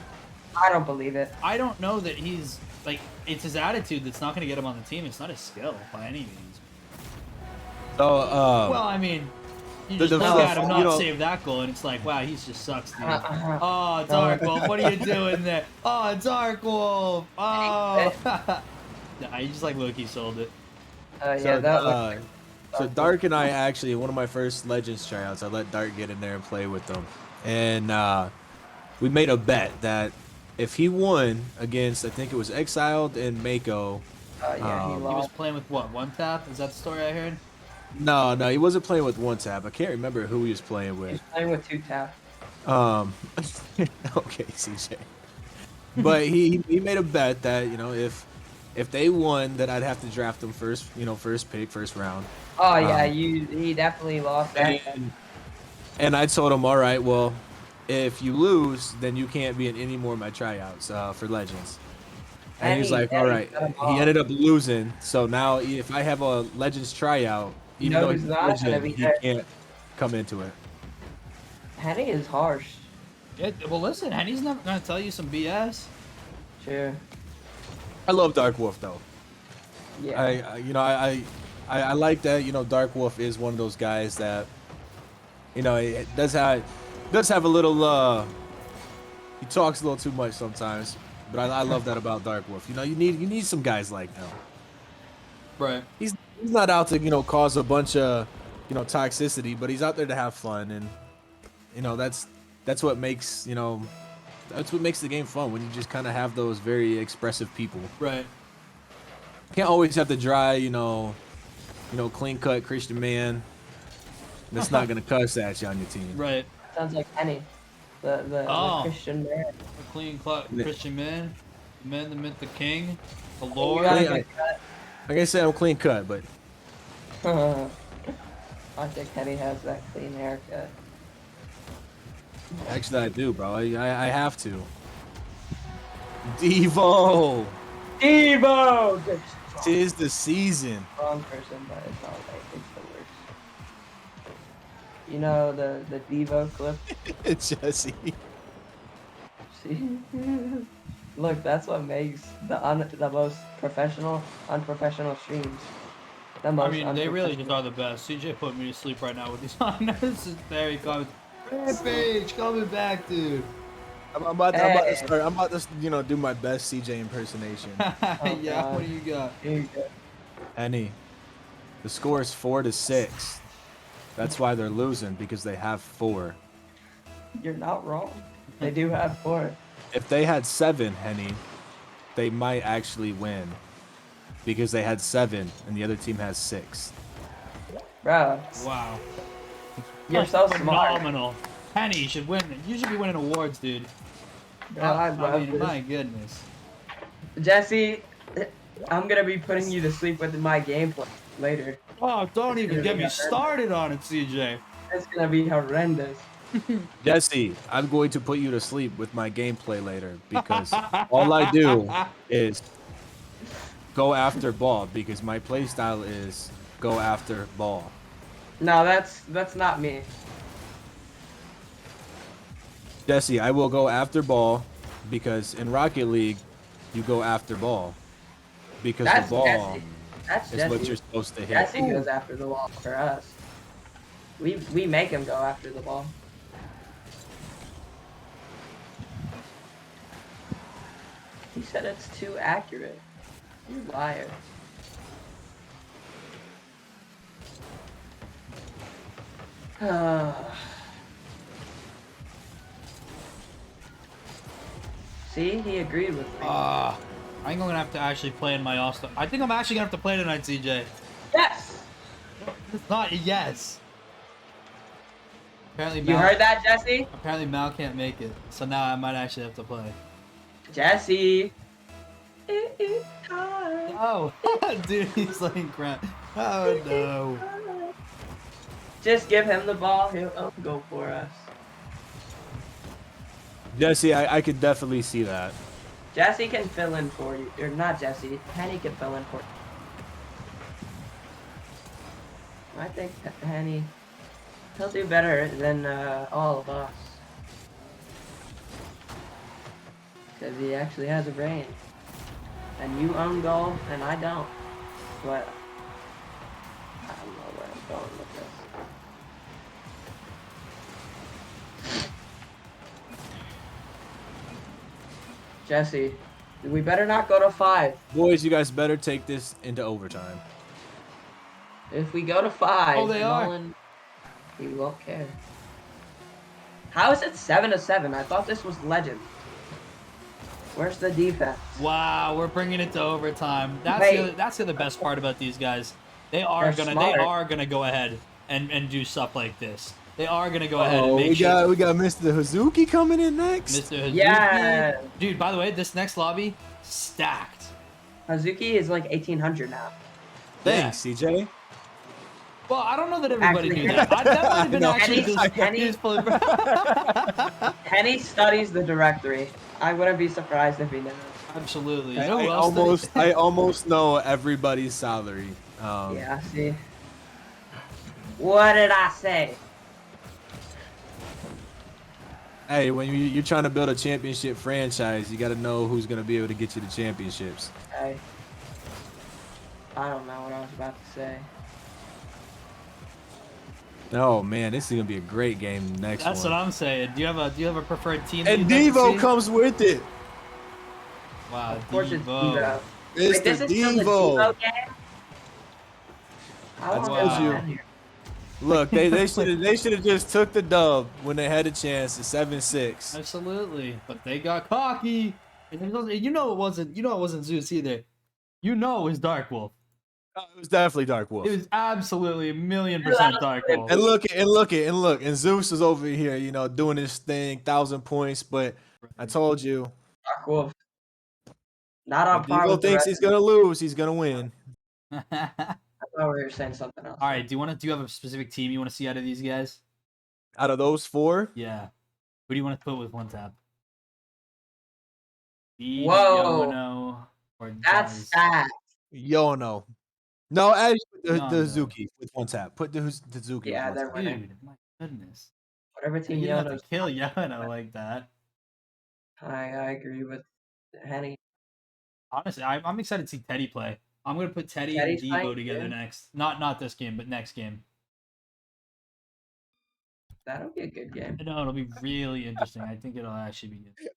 I don't believe it. I don't know that he's like, it's his attitude that's not gonna get him on the team. It's not his skill by any means. So, Well, I mean, you the- just the- look at him you not know- save that goal, and it's like, wow, he just sucks, dude. Uh-uh. Oh, Dark Wolf, what are you doing there? Oh, Dark Wolf. Oh. Yeah, he just like Loki sold it. Yeah, so, that was so Dark and I actually, one of my first Legends tryouts, I let Dark get in there and play with them. And we made a bet that if he won against, I think it was Exiled and Mako. yeah, he He was lost. playing with what? One tap? Is that the story I heard? No, he wasn't playing with 1 tap. I can't remember who he was playing He with. was playing with 2 tap. Okay, CJ. But he made a bet that, if they won, that I'd have to draft them first, first pick, first round. Oh yeah, he definitely lost that. And I told him, all right, well, if you lose, then you can't be in any more of my tryouts for Legends. And he's like, all right. He ended up losing, so now if I have a Legends tryout, even No, though he's he's not gonna Legend, be he there. can't come into it. Henny is harsh. Yeah, well, listen, Henny's not gonna tell you some BS. Sure. I love Dark Wolf though. Yeah. I like that. Dark Wolf is one of those guys that, it does have a little. He talks a little too much sometimes, but I love that about Dark Wolf. You need some guys like him. Right. He's not out to cause a bunch of toxicity, but he's out there to have fun, and that's what makes that's what makes the game fun when you just kind of have those very expressive people. Right. Can't always have the dry, clean cut Christian man. That's not gonna cuss at you on your team. Right. Sounds like Kenny, the Oh. Christian man. A clean cut Yeah. Christian man. The man, the myth, the king. The You Lord. gotta Yeah, get cut. Like I said, I'm clean cut, but I think Kenny has that clean haircut. actually I do, bro. I have to. Devo, Devo! Good. tis the season. Wrong person, but it's all right. It's the worst. You know the Devo clip? Jesse. See? Look, that's what makes the most professional, unprofessional streams. The most I mean, they really just unprofessional. are the best. CJ put me to sleep right now with these honors. There he comes. Rampage coming back, dude. I'm about to Hey. start. I'm about to, do my best CJ impersonation. Yeah, God. what do you got? Here you go. Henny, the score is 4-6. That's why they're losing, because they have 4. You're not wrong. They do have 4. If they had 7, Henny, they might actually win, because they had 7 and the other team has 6. Bro, Wow. you're so smart. Phenomenal. Penny should win. You should be winning awards, dude. Bro, I love mean, this. my goodness. Jesse, I'm gonna be putting you to sleep with my gameplay later. Oh, don't even get me started on it, CJ. It's gonna be horrendous. Jesse, I'm going to put you to sleep with my gameplay later, because all I do is go after ball, because my playstyle is go after ball. No, that's not me. Jesse, I will go after ball, because in Rocket League, you go after ball. Because That's the ball Jesse. That's is Jesse. what you're supposed to hit. Jesse goes after the ball for us. We make him go after the ball. He said it's too accurate. You liar. See, he agreed with me. I'm gonna have to actually play in my All-Star. I think I'm actually gonna have to play tonight, CJ. Yes! It's not a yes. Apparently, You heard that, Jesse? Apparently, Mal can't make it, so now I might actually have to play. Jesse! It is time. Oh, dude, he's like crap. Oh no. Just give him the ball, he'll go for us. Jesse, I could definitely see that. Jesse can fill in for you. Or not Jesse. Henny can fill in for you. I think Henny, he'll do better than all of us. Because he actually has a brain. And you own goal, and I don't. But I don't know where I'm going with this. Jesse, we better not go to 5. Boys, you guys better take this into overtime. If we go to 5, Oh, they are. Nolan, he won't care. How is it 7-7? I thought this was legend. Where's the defense? Wow, we're bringing it to overtime. That's Wait. that's the best part about these guys. They They're smart. gonna go ahead and do stuff like this. They are gonna go ahead and Oh, make we sure. got Mr. Hazuki coming in next. Mr. Hazuki. Yeah. Dude, by the way, this next lobby stacked. Hazuki is like 1800 now. Thanks, CJ. Well, I don't know that everybody Actually- knew that. That might have been No, actually Henny- just Henny studies the directory. I wouldn't be surprised if he knows. Absolutely. You I, know I who else did it? almost, I almost know everybody's salary. Yeah, see. What did I say? Hey, when you're trying to build a championship franchise, you got to know who's going to be able to get you the championships. I don't know what I was about to say. Oh man, this is going to be a great game next That's one. what I'm saying. Do you have a preferred team? that And you'd like to Devo see? comes with it. Wow, Of course it's Devo. Devo. Mr. Wait, this is still the Devo. Devo game? How That's long what has you- it been here? Look, they should have just took the dub when they had a chance at 7-6. Absolutely, but they got cocky. And you know it wasn't Zeus either. You know it was Dark Wolf. It was definitely Dark Wolf. It was absolutely 1,000,000% Dark Wolf. And look, and Zeus is over here, you know, doing his thing, 1,000 points. But I told you, Dark Wolf. Not on if par Eagle with the thinks rest. he's gonna lose, he's gonna win. I thought we were saying something else. All right. Do you have a specific team you want to see out of these guys? Out of those 4, Yeah. Who do you want to put with one tap? Feed, Whoa. Yono, or That's Daz? sad. Yono. No, actually, the No. Zuki with one tap. Put the Zuki. Yeah, with they're one tap. winning. Dude, my goodness. Whatever You team didn't have Yoda's. to kill Yono like that. I agree with Henny. Honestly, I'm excited to see Teddy play. I'm gonna put Teddy Teddy's and Debo playing together good. next. Not this game, but next game. That'll be a good game. No, it'll be really interesting. I think it'll actually be good.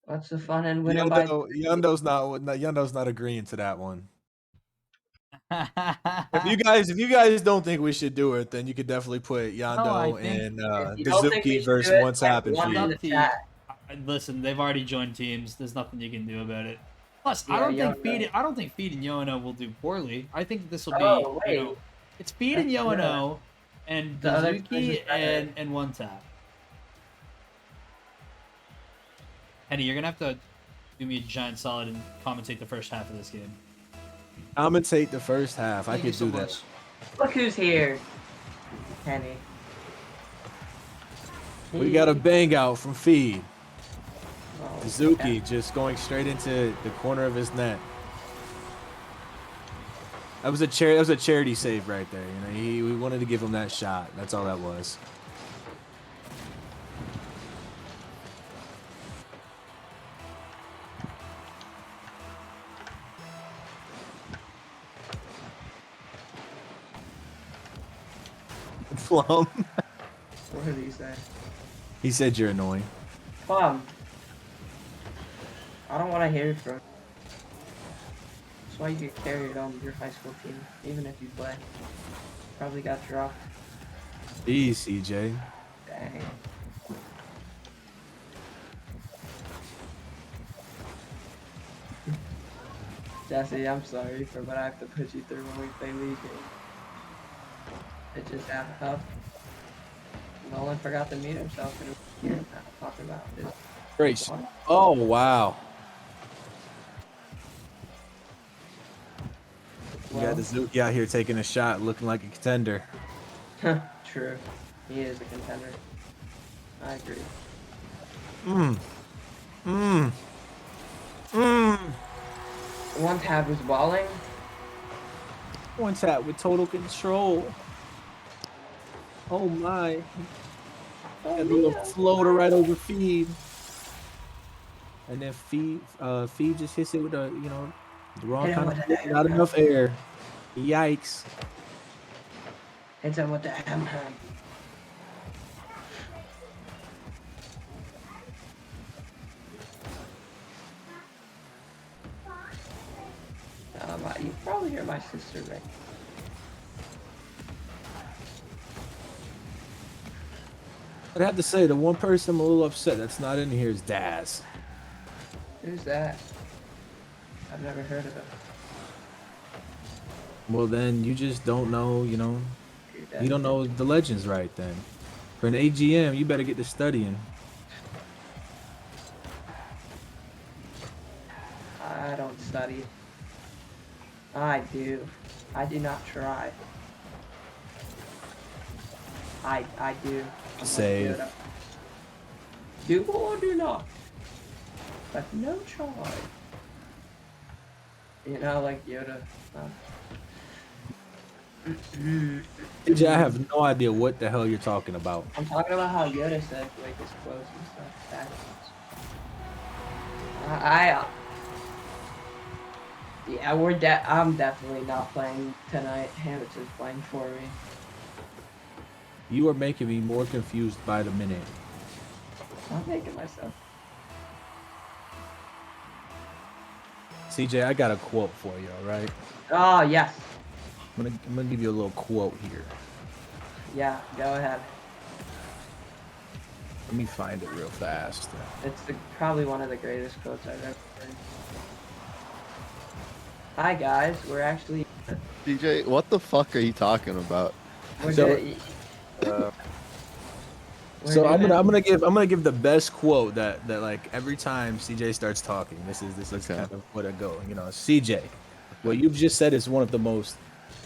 What's the fun in winning by? Yondo's not agreeing to that one. If you guys don't think we should do it, then you could definitely put Yondo I think- and If you don't think we Dazuki should versus do it, one tap and like, one in feed. the chat. Listen, they've already joined teams. There's nothing you can do about it. Plus, I Yeah, don't think Feed and Yono will do poorly. I think this will be, Oh, wait. it's Feed and That's Yono and The other Dazuki choice is better. and one tap. Eddie, you're gonna have to do me a giant solid and commentate the first half of this game. Commentate the first half. I Thank you could so do that. much. Look who's here. Henny. We got a bang out from Feed. Oh, Dazuki just going straight into the corner of his net. That was a charity save right there. You know, we wanted to give him that shot. That's all that was. Plum. What did he say? He said you're annoying. Plum. I don't want to hear from you. That's why you get carried on your high school team, even if you play. Probably got dropped. Easy, CJ. Dang. Jesse, I'm sorry for what I have to put you through when we play League games. It just happened up. Nolan forgot to mute himself and we were talking about this. Great. Oh, wow. You got Dazuki out here taking a shot, looking like a contender. True. He is a contender. I agree. One tab was balling. One tap with total control. Oh my. Got a little floater right over Feed. And then Feed just hits it with the wrong Hit him kind with of the flip, not enough air. Yikes. Hits him with the ham. You probably hear my sister right. I'd have to say the one person I'm a little upset that's not in here is Daz. Who's that? I've never heard of him. Well then you just don't know, you Dude, don't know the legends right then. For an AGM, you better get to studying. I don't study. I do. I do not try. I do. I'm Save. like Yoda. Do or do not. But no charge. You know, like Yoda. DJ, I have no idea what the hell you're talking about. I'm talking about how Yoda said like his quotes and stuff backwards. Yeah, I'm definitely not playing tonight. Hamilton's playing for me. You are making me more confused by the minute. I'm making myself. CJ, I got a quote for you, all right? Oh yes. I'm gonna give you a little quote here. Yeah, go ahead. Let me find it real fast. It's probably one of the greatest quotes I've ever heard. Hi guys, we're actually DJ, what the fuck are you talking about? we're So- good. So I'm gonna give the best quote that like every time CJ starts talking. This is Okay. kind of what I go. You know, CJ, what you've just said is one of the most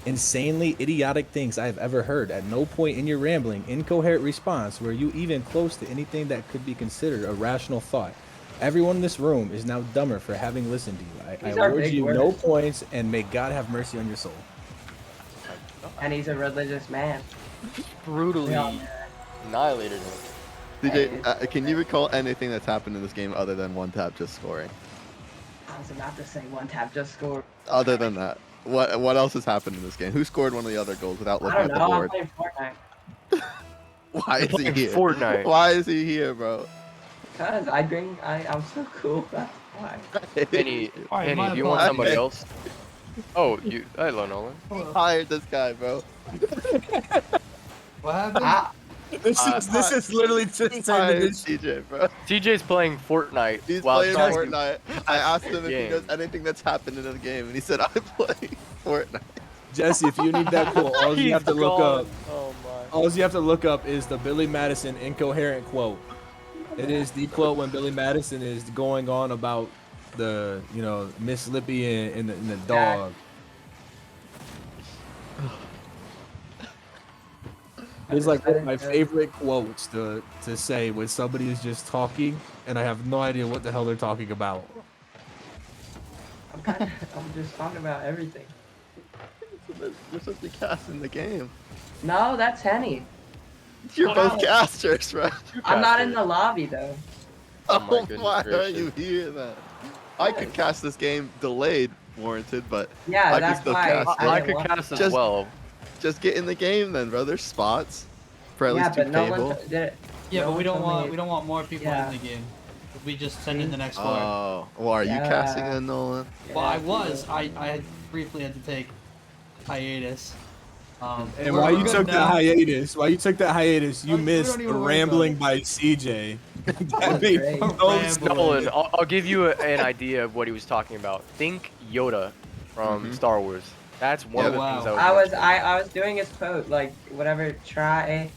insanely idiotic things I have ever heard. At no point in your rambling, incoherent response were you even close to anything that could be considered a rational thought. Everyone in this room is now dumber for having listened to you. I These are award big you words. no points, and may God have mercy on your soul. And he's a religious man. Brutally We all- annihilated him. DJ, can you recall anything that's happened in this game other than one tap just scoring? I was about to say one tap just scored. Other than that, what else has happened in this game? Who scored one of the other goals without I looking don't at the know. I'm board? playing Fortnite. Why is he Playing here? Fortnite. Why is he here, bro? Cause I'm so cool. That's why. Penny, All right, Penny, my do you want apologies. somebody else? Oh, you. Hello, Nolan. Hired this guy, bro. What happened? Ah, This is literally just Hired DJ, bro. TJ's playing Fortnite. He's while playing trying to- Fortnite. I asked him if he game. knows anything that's happened in the game, and he said, "I play Fortnite." Jesse, if you need that quote, all you He's have to look gone. up. Oh my. All you have to look up is the Billy Madison incoherent quote. It is the quote when Billy Madison is going on about the, you know, Miss Lippy and the dog. It's like one of my favorite quotes to say when somebody is just talking and I have no idea what the hell they're talking about. I'm just talking about everything. You're supposed to be casting the game. No, that's Henny. You're Wow. both casters, right? I'm not in the lobby though. Oh my goodness why are gracious. you here then? I could cast this game delayed, warranted, but Yeah, I can that's still why. cast it. I didn't could want- cast as Just- well. just get in the game then, bro. There's spots for at Yeah, least two but no people. one did it. Yeah, no but we one don't told want me- we don't want more people Yeah. in the game. We just send in the next four. Oh, well, are you Yeah. casting then, Nolan? Well, I Yeah, was. I briefly had to take hiatus. And we're- why we're you good took now. that hiatus? Why you took that hiatus? You We don't missed even the worry about rambling it. by CJ. was That made great. no Rambling. sense. Nolan, I'll give you an idea of what he was talking about. Think Yoda from Star Wars. That's one of the Yeah. things Wow. I was. I was doing his quote like whatever. Try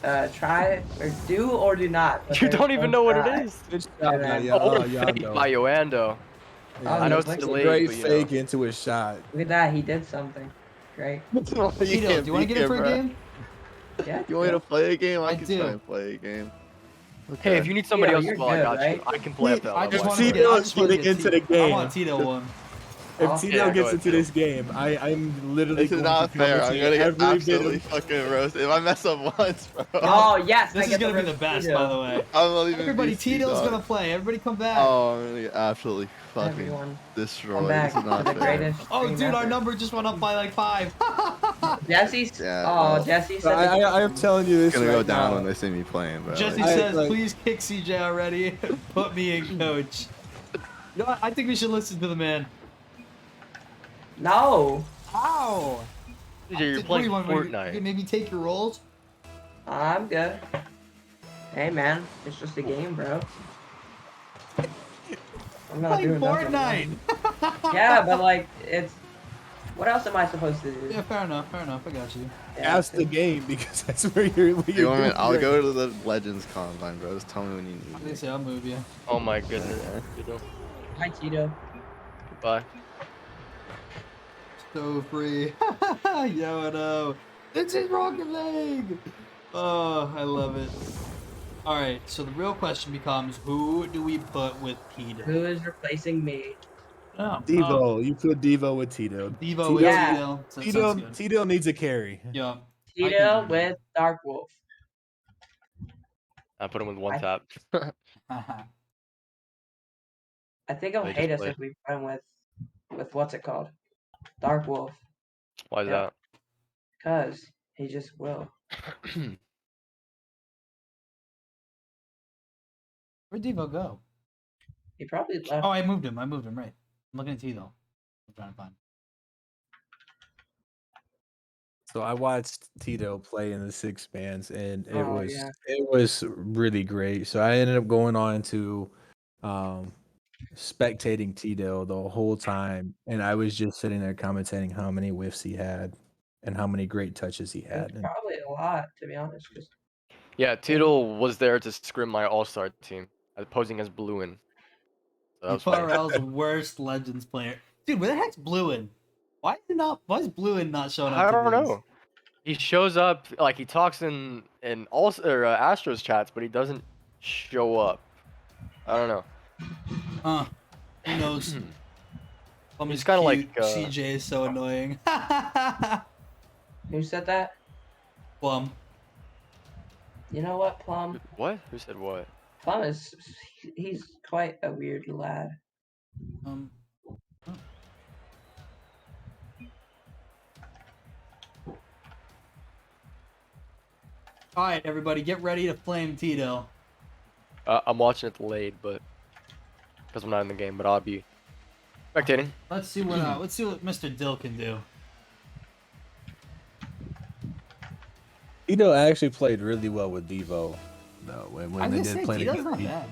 or do or do not. but You there's don't even no know what try. it is. Good Yeah, job, man. yeah, Oh, yeah, fake no. by Yoando. Oh, I know he it's looks delayed, Great but, you fake know. into a shot. Look at that. He did something. Great. Tito, do you want to get in for a game? Yeah. You want me to play a game? I I can do. try and play a game. Hey, if you need somebody Tito, else you're as well, I good, got you. right? I can play up that I level. just If want to Tito get, I is just wanna getting get into the Tito. I game. want Tito one. If Oh, Tito yeah, go gets ahead, into this game, I'm literally This is going not to fair. come I'm into gonna get every bit absolutely of- fucking roasted. If I mess up once, bro, Oh yes. This I is get gonna be the roast best, Tito. by the way. I'm not even. Everybody, BC, Tito's dog. gonna play. Everybody, come back. Oh, I'm gonna get absolutely fucking Everyone, destroyed. come back This is to not the fair. greatest. Oh, stream dude, our ever. number just went up by like 5. Jesse. Yeah, Oh, well, Jesse So said. I am telling you this It's gonna right go down now. when they see me playing, bro. Jesse Like, says, like- please kick CJ already. Put me in coach. You know what? I think we should listen to the man. No, Ow! TJ, you're What do playing you want me to- Fortnite. Maybe take your roles? I'm good. Hey man, it's just a game, bro. I'm not Playing doing nothing, Fortnite! Yeah, but like it's. What else am I supposed to do? Yeah, fair enough, I got you. Yeah, Ask the game because that's where you're. you want me? I'll go to the Legends Combine, bro. Just tell me when you I need didn't me. say I'll move you. Oh my goodness. Hi Tito. Goodbye. So free. Yo, no. This is Rocket League! Oh, I love it. Alright, so the real question becomes, who do we put with Tito? Who is replacing me? Oh, Devo, you put Devo with Tito. Devo with Yeah. Tito. So that Tito, sounds good. Tito needs a carry. Yeah. Tito do with Dark Wolf. I put him with one I- tap. I think he'll They hate just us played. if we put him with what's it called? Dark Wolf. Why is Yeah. Cause he just will. that? Where'd Devo go? He probably left. Oh, I moved him, right. I'm looking at Tito. I'm trying to find him. So I watched Tito play in the six bands, and it Oh, yeah. was really great. So I ended up going on to spectating Tito the whole time, and I was just sitting there commentating how many whiffs he had and how many great touches he It's had. And probably a lot, to be honest. 'Cause Yeah, Tito was there to scrim my all-star team, posing as Bluin. So that was funny. URL's worst Legends player. Dude, where the heck's Bluin? Why is Bluin not showing up? I to don't these? know. He shows up like he talks in all or Astros chats, but he doesn't show up. I don't know. Huh. Who knows? Plum He's is kinda cute. like, CJ is so annoying. who said that? Plum. You know what, Plum? What? Who said what? Plum is he's quite a weird lad. Oh. All right, everybody, get ready to flame Tito. I'm watching it delayed, but because I'm not in the game, but I'll be spectating. Let's see what Mr. Dill can do. Tito actually played really well with Devo, though. When I they was did gonna play say Tito's together. not bad.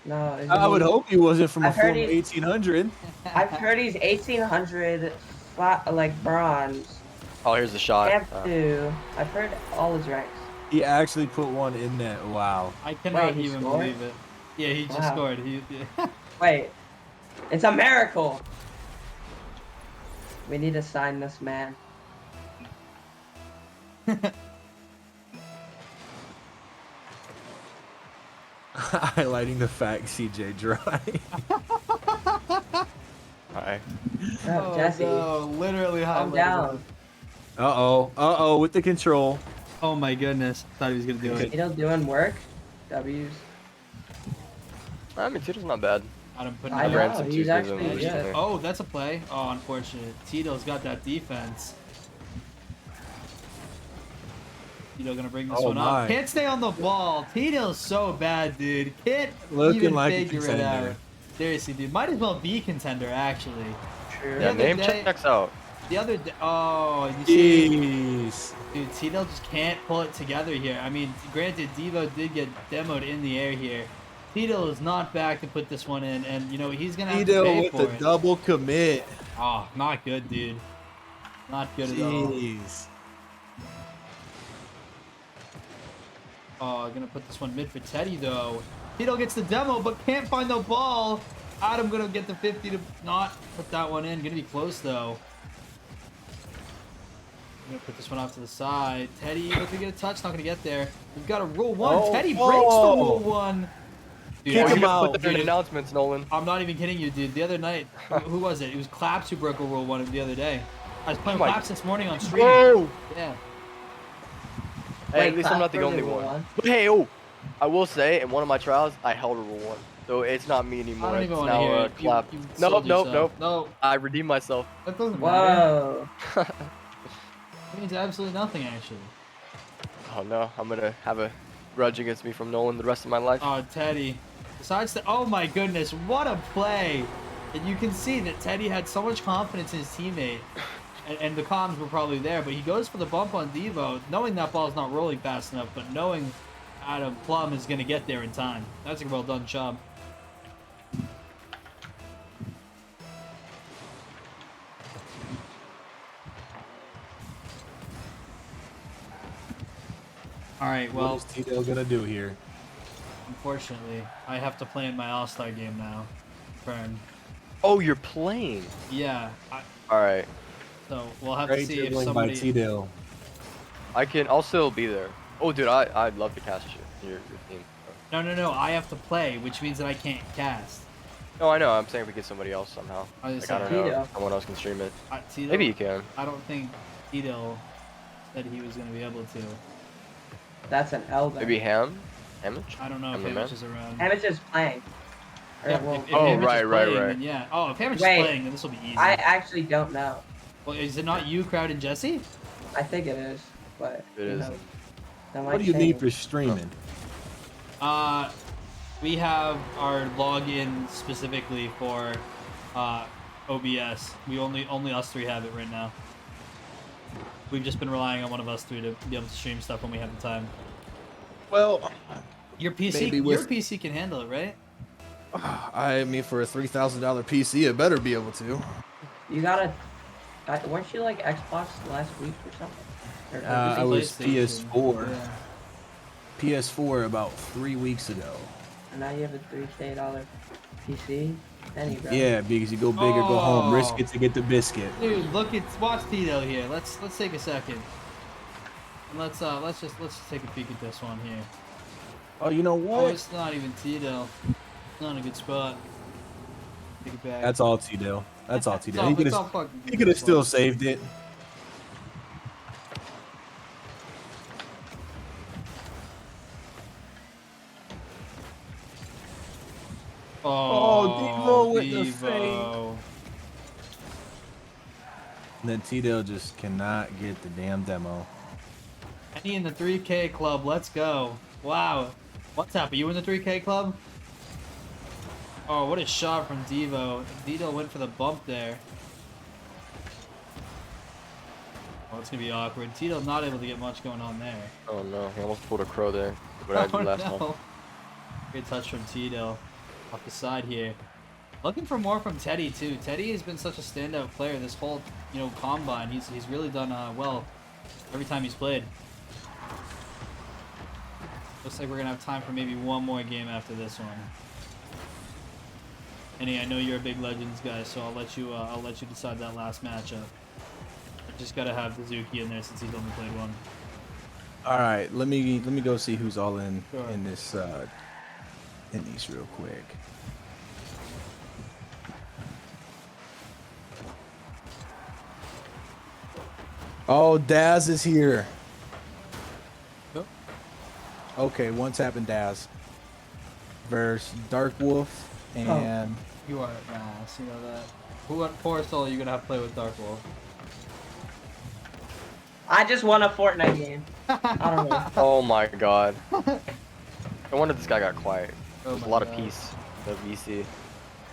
No, I would hope he wasn't from a I've heard former he's- 1800. I've heard he's 1800 like bronze. Oh, here's the shot. Champ 2. I've heard all his ranks. He actually put one in net. Wow. I cannot Wait, he even scored? believe it. Yeah, he just Wow. scored. Wait, it's a miracle. We need to sign this man. Highlighting the fact CJ dry. Alright. Oh, Jesse, no, literally calm highlighted down. it. Uh-oh, with the control. Oh my goodness. Thought he was gonna do it. Tito's doing work. W's. I mean, Tito's not bad. Adam putting I it know, up. Branson he's Tuesdays actually and good. Thursdays. Oh, that's a play. Oh, unfortunate. Tito's got that defense. Tito gonna bring this Oh one my. up. Can't stay on the ball. Tito's so bad, dude. Can't Looking even like a figure it contender. out. Seriously, dude. Might as well be contender, actually. True. The Yeah, other name day- checks out. The other day, oh, you see, Jeez. dude, Tito just can't pull it together here. I mean, granted, Devo did get demoed in the air here. Tito is not back to put this one in, and you know he's gonna have to Tito pay with for the it. double commit. Oh, not good, dude. Not good at all. Jeez. Oh, gonna put this one mid for Teddy though. Tito gets the demo, but can't find the ball. Adam gonna get the 50 to not put that one in. Gonna be close though. Gonna put this one off to the side. Teddy looking to get a touch, not gonna get there. We've got a rule one. Oh, Teddy breaks the oh. rule one. Dude, Kick Oh, I- you him gotta out, put that in dude. announcements, Nolan. I'm not even kidding you, dude. The other night, who was it? It was Claps who broke a rule one the other day. I was playing Oh my- Claps this morning on stream. Whoa! Yeah. Hey, Wait, at least I'm not the Clapper only did one. one. But hey, oh, I will say, in one of my trials, I held a rule one. So it's not me I anymore. don't It's even want to now hear it. Clap. You Nope, sold nope, yourself. nope. No, I redeemed myself. that doesn't matter. Whoa. It means absolutely nothing, actually. Oh no, I'm gonna have a grudge against me from Nolan the rest of my life. Oh, Teddy. Besides the, oh my goodness, what a play! And you can see that Teddy had so much confidence in his teammate. And the comms were probably there, but he goes for the bump on Devo, knowing that ball's not rolling fast enough, but knowing Adam Plum is going to get there in time. That's a well done job. Alright, What well, is Tito gonna do here? unfortunately, I have to play in my All-Star game now. Turn. Oh, you're playing. Yeah, All right, so we'll have to Great see if dribbling by somebody... Tito. I'll still be there. Oh, dude, I'd love to cast your team. No, I have to play, which means that I can't cast. No, I know. I'm saying we get somebody else somehow. I was Like, I saying, don't know. Tito. Someone else can stream it. Tito, Maybe you can. I don't think Tito said he was going to be able to. That's an L then. Maybe Hamage? I don't know if I'm the Hamish man. is around. Hamish is playing. Or, Yeah, well, if Oh, Hamish is right. then yeah. Oh, if Hamish Wait, is playing, then this will be easy. I actually don't know. Well, is it not you, Crowd, and Jesse? I think it is, but It you is. know, that What might do you need change. for streaming? We have our login specifically for OBS. We only us three have it right now. We've just been relying on one of us three to be able to stream stuff when we have the time. Well, Your PC, Maybe your with- PC can handle it, right? I mean, for a $3,000 PC, it better be able to. You gotta. Weren't you like Xbox last week or something? Or no, I was PlayStation. PS4. Yeah. PS4 about 3 weeks ago. and now you have a $3K PC. Penny, bro. Yeah, because you go big or go home. Risk Oh. it to get the biscuit. Dude, watch Tito here. Let's take a second. And let's just take a peek at this one here. Oh, you know Oh, what? it's not even Tito. Not in a good spot. Take it back. That's all T-Dale. That's all It's T-Dale. all- He could it's all have fucking he good could have spot. still saved it. Oh, Devo with the Devo. And then T-Dale just cannot get the damn demo. Penny in the 3K club. Let's go. Wow. What's up? Are you in the 3K club? Oh, what a shot from Devo. Devo went for the bump there. Oh, it's gonna be awkward. Tito's not able to get much going on there. Oh no, he almost pulled a crow there. What I did last time. Good touch from Tito. Off the side here. Looking for more from Teddy too. Teddy has been such a standout player this whole, combine. He's really done well every time he's played. Looks like we're gonna have time for maybe one more game after this one. Penny, I know you're a big Legends guy, so I'll let you decide that last matchup. I just gotta have Suzuki in there since he's only played one. All right, let me go see who's all in Sure. in this in these real quick. Oh, Daz is here. Yep. Okay, one tap and Daz versus Dark Wolf and You are an ass, you know that. What poor soul are you gonna have to play with Dark Wolf? I just won a Fortnite game. I don't know. Oh my god. No wonder this guy got quiet. Oh There's a my lot of God. peace in the VC.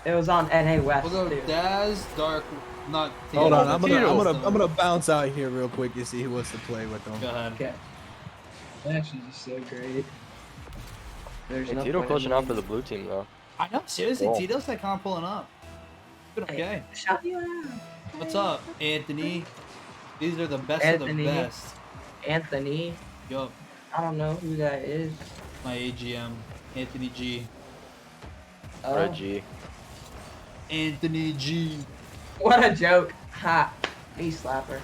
It was on NA West. We'll go too. Daz, Dark, not Tito. hold on, I'm Tito's gonna bounce out here real quick to see who wants to play with them. Go ahead. Okay. That's actually just so great. There's Hey, no Tito point clutching in out for me- the blue team though. I know, seriously, Cool. Tito's like kind of pulling up. Doing okay. Shout you out. What's up, Anthony? These are the best Anthony. of the best. Anthony. Yup, I don't know who that is. my AGM, Anthony G. Oh, Reggie. Anthony G. what a joke. Ha. Knee slapper.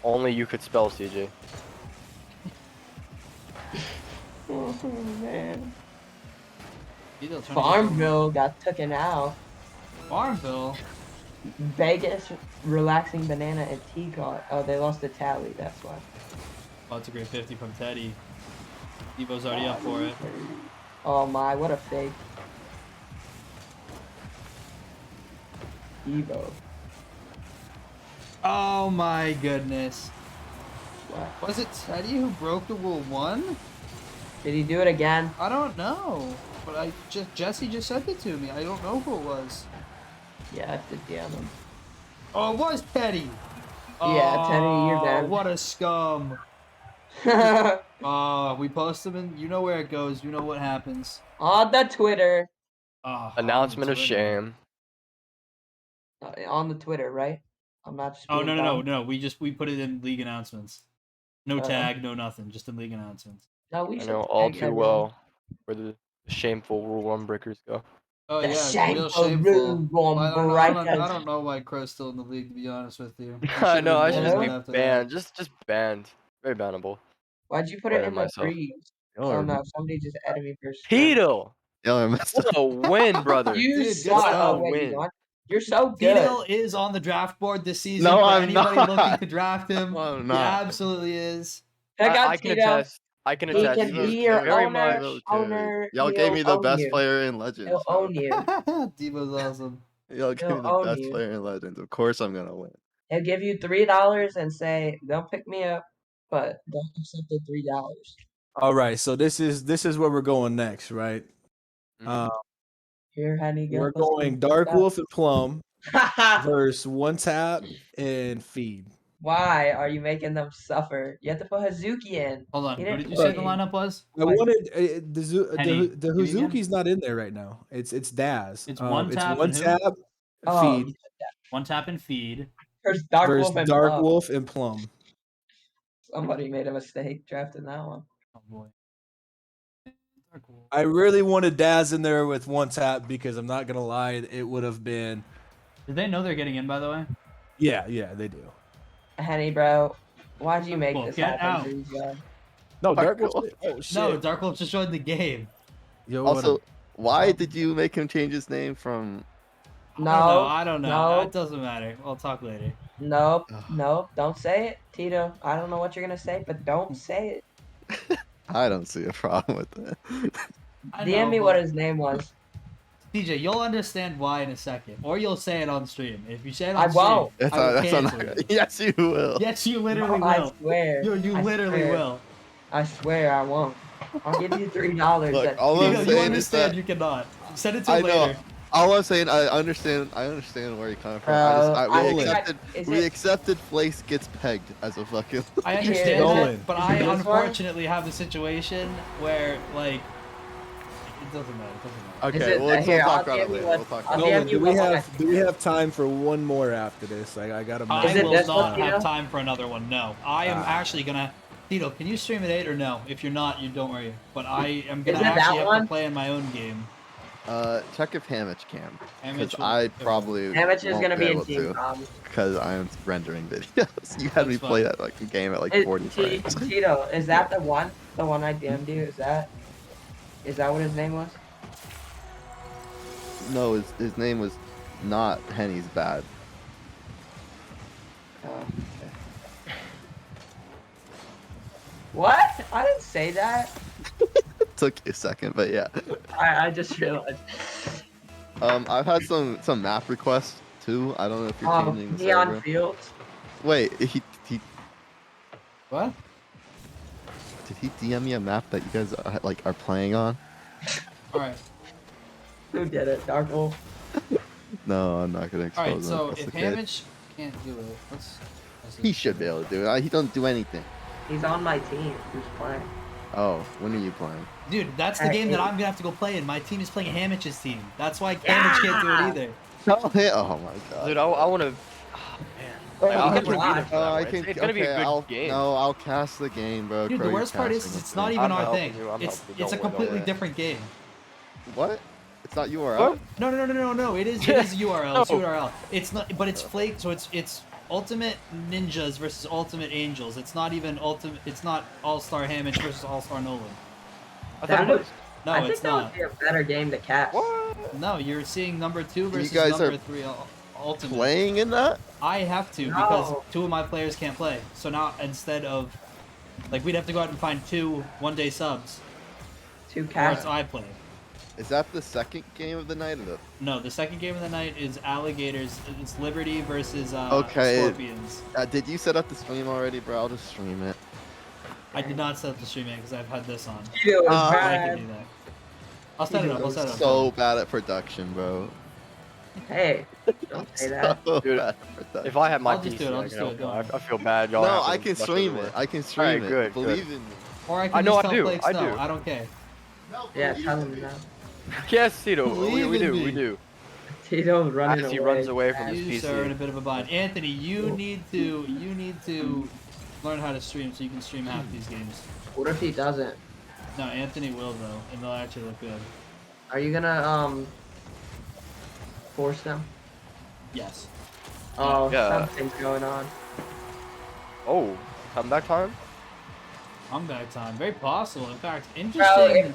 Only you could spell CJ. Oh man. Tito turning Farmville got taken out. Farmville. Vegas, relaxing banana and tea caught. Oh, they lost the tally. That's why. Oh, it's a great 50 from Teddy. Devo's already up for it. Oh my, what a fake. Evo. Oh my goodness. What? Was it Teddy who broke the rule 1? Did he do it again? I don't know. But Jesse just sent it to me. I don't know who it was. Yeah, I have to DM him. Oh, it was Teddy. Yeah, Teddy, you're Oh, dead. What a scum. We post them and you know where it goes. You know what happens. On the Twitter. Announcement of Twitter. shame. On the Twitter, right? I'm not just Oh, being no. dumb. We put it in league announcements. No Oh. tag, no nothing. Just in league announcements. No, we I should know all tag too everyone. well where the shameful Rule 1 breakers go. Oh The yeah, real shameful shameful. Rule Well, I don't know. I breakers. don't know why Crow's still in the league. To be honest with you, He I should've know, I been should banned just right be after that. banned. Just banned. Very bannable. Why'd you put it Blame in the myself. freeze? Y'all Oh are- no, somebody just added me first. Tito! Y'all are messed What up. a win, brother. You Dude, good suck. stuff. Oh wait, Win. you won? You're so good. Tito is on the draft board this season. No, for I'm anybody not. looking to draft him. No, I'm He not. absolutely is. Check out I can Tito. attest. I can He attest. can He is be your very owner. much. Owner. Y'all He'll gave me the own best you. player in Legends. He'll so- own you. Devo's awesome. Y'all gave me He'll the own best you. player in Legends. Of course I'm gonna win. He'll give you $3 and say, "Don't pick me up, but don't accept the $3." All right, so this is where we're going next, right? Mhm. Here, honey, We're going Dark Wolf and Plum versus One Tap and Feed. Why are you making them suffer? You have to put Hazuki in. Hold on. He What didn't did you say the play. lineup was? I wanted Henny, the give me again. Hazuki's not in there right now. It's Daz. It's one it's tap one and who? tap Oh, feed One tap and feed. there's Dark versus Wolf and Dark Plum. Wolf and Plum. Somebody made a mistake drafting that one. Oh boy. Dark Wolf. I really wanted Daz in there with one tap because I'm not gonna lie, it would have been. Did they know they're getting in, by the way? Yeah, they do. Henny, bro, why'd you make Well, this get happen out. to these guys? No, Dark Dark Wolf. Wolf. Oh shit. No, Dark Wolf just joined the game. Yo, what Also, up? why did you make him change his name from? No, I don't know. no. It doesn't matter. We'll talk later. Nope, Ugh. nope, don't say it, Tito. I don't know what you're gonna say, but don't say it. I don't see a problem with that. I DM know, me but- what his name was. TJ, you'll understand why in a second, or you'll say it on stream. If you say it on I stream, won't. That's I will not, that's not, cancel you. yes, you will. Yes, you literally No, I will. swear. You I literally swear. will. I swear I won't. I'll give you $3. Look, at- all I'm Tito, you saying is understand that you cannot. Send it to I him know. later. All I'm saying, I understand where you're coming from. I we think accepted, is we it- accepted Flace gets pegged as a fucking. I Here, understand Nolan. that, but Is I it this one? unfortunately have the situation where, like, it doesn't matter. It doesn't matter. Okay, it- we'll here, talk I'll about give it you later. what- We'll talk I'll about give it. Nolan, you do we one have do we have time for one more after this? I got a. I Is it will this not one, have Tito? time for another one. No, I am actually gonna. Tito, can you stream at 8 or no? If you're not, you don't worry. But I am gonna Is it that actually have one? to play in my own game. Check if Hamich can, Hamich because will- I probably Damage is won't gonna be in able team to, comms. because I am rendering videos. You had me That's play fine. that like a game at like Is- 40 frames. Tito, is that the one? The one I DM'd you? Is that what his name was? No, his name was not Henny's bad. Oh, okay. What? I didn't say that. Took you a second, but yeah. I just realized. I've had some map requests too. I don't know if you're Oh, changing the Neon server. Fields. Wait, he What? did he DM me a map that you guys are playing on? All right. Who did it? Dark Wolf. No, I'm not gonna All expose right. him. So That's if the kid. Hamich can't do it, let's He should be able to do it. He don't do anything. He's on my team. Who's playing? Oh, when are you playing? Dude, that's the At game that 8. I'm gonna have to go play in. My team is playing Hamich's team. That's why Hamich can't do it either. Oh my god. Dude, I want to. Oh man. Like, I'll my get redeemed God. for that one. It's gonna be a okay, good I'll, game. No, I'll cast the game, bro. Dude, Crow, the you're worst part is casting it's it, not dude. even I'm our helping thing. you, I'm It's helping you. it's a Don't worry, completely don't different game. What? It's not URL. What? No. It is URL. It's No. URL. It's not, but it's flake. So it's Ultimate Ninjas versus Ultimate Angels. It's not even Ultimate. It's not All Star Hamich versus All Star Nolan. I thought That it was. was- No, I think it's that not. would be a better game to catch. What? No, you're seeing number 2 versus guys number are 3 Ultimate. Playing in that? I have to because No. 2 of my players can't play. So now instead of like we'd have to go out and find 2 one-day subs. Two Or catch. else I play. Is that the second game of the night? Or the... No, the second game of the night is Alligators. It's Liberty versus Okay. Scorpions. Did you set up the stream already, bro? I'll just stream it. I did not set up the stream because I've had this on. Tito is Uh, I bad. can do that. I'll set it up. I'll set it up. So bad at production, bro. Hey, don't say that. So Dude, bad at production. If I had my I'll just PC, do it, I'll I just can do it, help don't you. I feel bad. Y'all No, have to I can rush stream everywhere. it. I can stream Alright, it. good, Believe good. in me. Or I can I know just I tell do, Flakes I no. do. I don't care. Yeah, tell him now. Yes, Tito. Believe We in do. me. We do. Tito's running As he away. runs away from his You sir are in a PC. bit of a bind. Anthony, you need to learn how to stream so you can stream half these games. What if he doesn't? No, Anthony will though, and they'll actually look good. Are you gonna force them? Yes. Oh, Yeah. something's going on. Oh, comeback time. Comeback time. Very possible. In fact, Bro, interesting.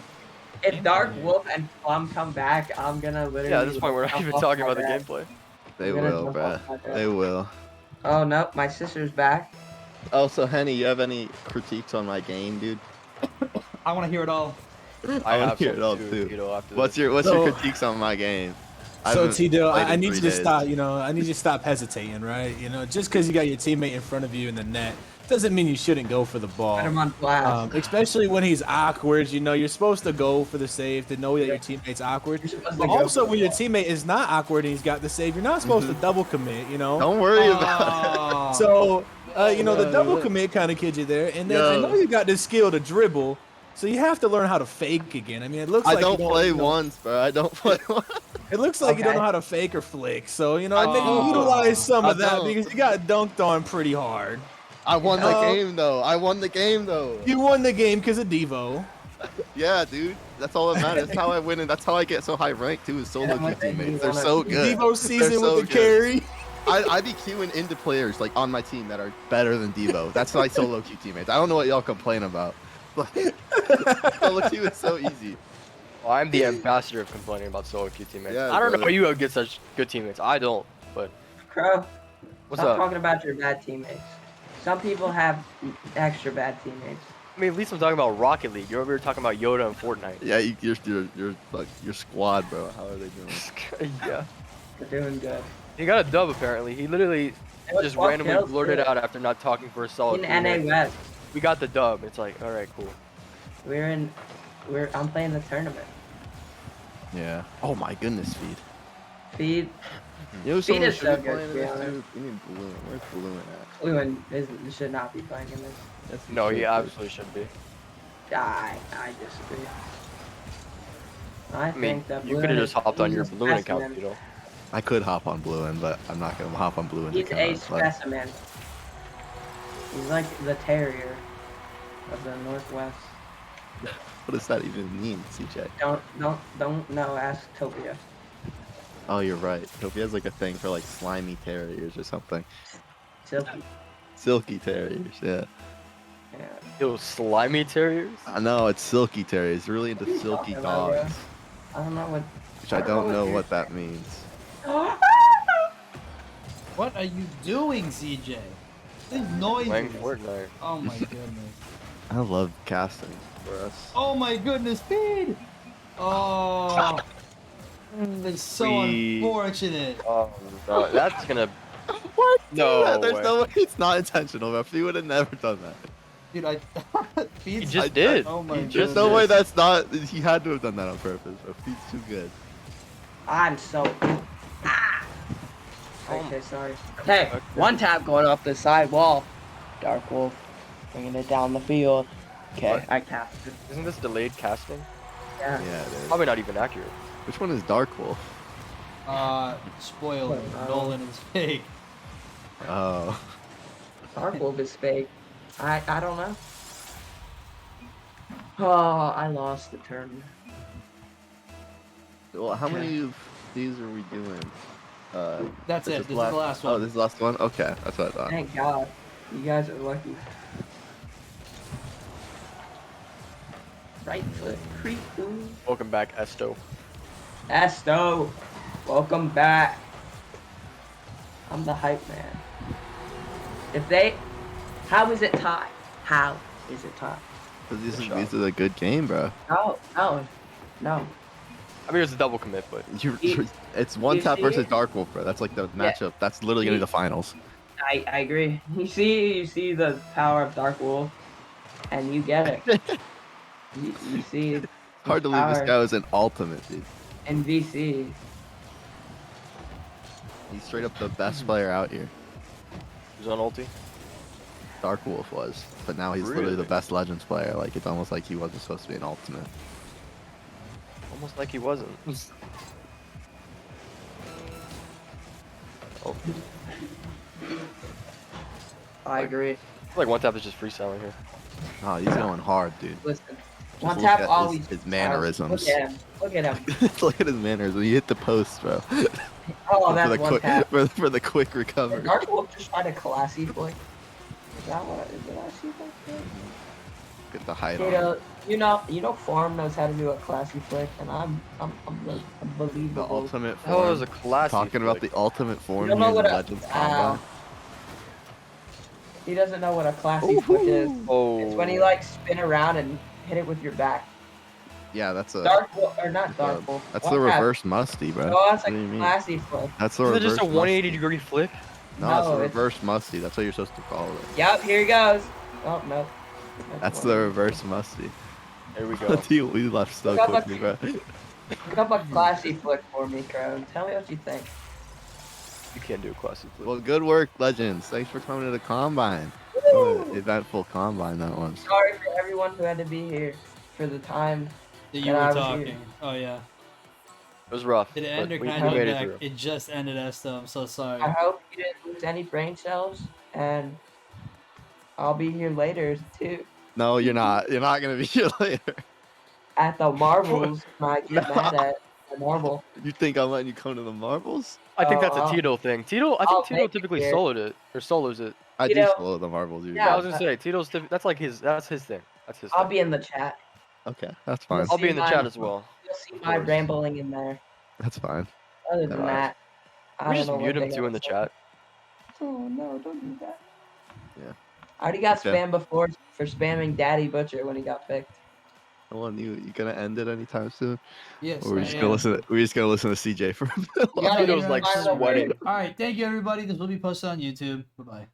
if Dark Gameplay. Wolf and Plum come back, I'm gonna literally. Yeah, at this point we're not jump even off talking my about the bed. gameplay. They I'm gonna will, jump bruh. off my bed. They will. Oh no, my sister's back. Oh, so Henny, you have any critiques on my game, dude? I want to hear it all. I wanna have hear some it all, too, too. Tito, after What's this. your So- critiques on my game? I So haven't Tito, played I in need 3 you to days. stop. I need you to stop hesitating, right? Just because you got your teammate in front of you in the net doesn't mean you shouldn't go for the ball. Put him on blast. Especially when he's awkward, you're supposed to go for the save to know that your teammate's awkward. You're supposed to But go also, for when the your ball. teammate is not awkward and he's got the save, you're not supposed to double commit. Don't worry about it. Oh. So The double commit kind of kid you there, and then I know you got this skill to dribble, so you have to learn how to fake again. I mean, it looks I like don't you play you know, once, bro. I don't play once. It looks like you don't know Okay. how to fake or flick, so maybe Oh. utilize some I of that don't. because you got dunked on pretty hard. I won the Oh. game though. I won the game though. You won the game because of Devo. Yeah, dude. That's all that matters. That's how I win, and that's how I get so high ranked too. Is solo Yeah, queue teammates. They're you so wanna- good. Devo season so with the good. carry. I be queuing into players like on my team that are better than Devo. That's my solo queue teammates. I don't know what y'all complain about. But solo queue is so easy. Well, I'm the ambassador of complaining about solo queue teammates. Yeah, I don't know brother. how you get such good teammates. I don't. But Crow, what's stop up? talking about your bad teammates. Some people have extra bad teammates. I mean, at least I'm talking about Rocket League. You're over here talking about Yoda and Fortnite. Yeah, your squad, bro. How are they doing? Yeah. They're doing good. He got a dub apparently. He literally It was just 12 randomly kills, blurted too. out after not talking for a solid In 3 NA minutes. West, We got the dub. It's like, all right, cool. I'm playing the tournament. Yeah. Oh my goodness, feed. Feed, You know Feed someone is should so be good, playing to be this honest. too? We need Balloon. Where's Balloon at? Fluent should not be playing in this. Yes, he No, should he be. absolutely should be. I disagree. I I mean, think that you could have Balloon just hopped on your is a balloon account, specimen. you know. I could hop on Balloon, but I'm not gonna hop on Balloon's He's account. a It's like- specimen. He's like the terrier of the Northwest. What does that even mean, CJ? Don't know. Ask Topia. Oh, you're right. Topi has like a thing for like slimy terriers or something. Silky. Silky terriers, yeah. Yeah. Yo, slimy terriers? I know it's silky terriers. Really into What are you silky talking about, bro? dogs, I don't know what. which I don't know what that means. What are you doing, CJ? These noises. Playing Fortnite. Oh my goodness. I love casting for us. Oh my goodness, feed. Oh. It's so We- unfortunate. Oh, no, that's gonna. What? No There's way. no way. It's not intentional, bro. He would have never done that. Dude, I He feed's just did. Oh my He goodness. just There's no did. way that's not. He had to have done that on purpose, bro. He's too good. I'm so. Ah. Okay, sorry. Hey, Okay. one tap going off the side wall. Dark Wolf, bringing it down the field. Okay, What? I tapped it. Isn't this delayed casting? Yeah. Yeah, it is. Probably not even accurate. Which one is Dark Wolf? Spoiler. Oh. Nolan is fake. Oh. Dark Wolf is fake. I don't know. Oh, I lost the turn. Well, how many of these are we doing? That's it. is This is the last one. Oh, this is the last one? Okay, that's what I thought. Thank God. You guys are lucky. Right foot creep. Ooh. Welcome back, Esto. Esto, welcome back. I'm the hype man. How is it tied? How is it tied? 'Cause Good shot. these are a good game, bro. No. I mean, it was a double commit, but It's one you tap see versus it? Dark Wolf, bro. That's like the matchup. That's literally gonna be the finals. I agree. You see the power of Dark Wolf, and you get it. you see It's hard to believe this power guy was an ultimate, dude. in VC. He's straight up the best player out here. he was on ulti. Dark Wolf was, but now he's literally the Really? best Legends player. Like it's almost like he wasn't supposed to be an ultimate. Almost like he wasn't. Oh, I agree. like one tap is just freestyling here. Oh, he's going hard, dude. Listen, Just one look tap at always. his mannerisms. Look at him. Look at him. Look at his manners when you hit the post, bro. Oh, for that's the one quick tap. for the quick Did recovery. Dark Wolf just tried a classy flick. Is that what? Did I see that? Get the height Kato, on. you know, Farm knows how to do a classy flick, and I'm The unbelievable. ultimate That was form. a classic. Talking about the ultimate form don't here know in what the a- Legends Ow. combat. He doesn't know what a classy flick is. Oh. It's when you like spin around and hit it with your back. Yeah, that's a. Dark Wolf, or not Dark Wolf. That's one the tap. reverse musty, bro. No, that's What a do you mean? classy flick. That's the Isn't it reverse. just a 180 musty. degree flick? No, it's No, the it's- reverse musty. That's what you're supposed to call it. Yep, here he goes. Oh no. That's the reverse musty. There we go. We left so Look up quickly, bro. Look up a classy flick for me, Crow. Tell me what you think. You can't do a classy flip. Well, good work, Legends. Thanks for coming to the combine. What an eventful combine that was. Sorry for everyone who had to be here for the time. That you And were I was talking. here. Oh yeah. It was rough. Did it but end or we can I made go it back? through. It just ended, Esto. I'm so sorry. I hope you didn't lose any brain cells, and I'll be here later too. No, you're not. You're not gonna be here later. At the marbles, when I get No. mad at the marble. You think I'm letting you come to the marbles? I think Oh, that's a I'll- Tito thing. Tito, I I'll think Tito make it typically here. soloed it or solos it. I You do know- slow the marbles usually. Yeah, I Yeah. was gonna say Tito's. That's like that's his thing. That's his. I'll thing. be in the chat. Okay, that's fine. I'll be see in the my- chat as well. You'll see Of my course. rambling in there. That's fine. Other than Alright. that, I We don't just know mute what him they too in the gotta say. chat. Oh no, don't do that. Yeah. I already got Okay. spammed before for spamming Daddy Butcher when he got picked. Come on, you gonna end it anytime soon? Yes. Or we're I just gonna am. listen. We're just gonna listen to CJ for a bit. You gotta Tito's like find a way. sweating. All right. Thank you, everybody. This will be posted on YouTube. Bye bye.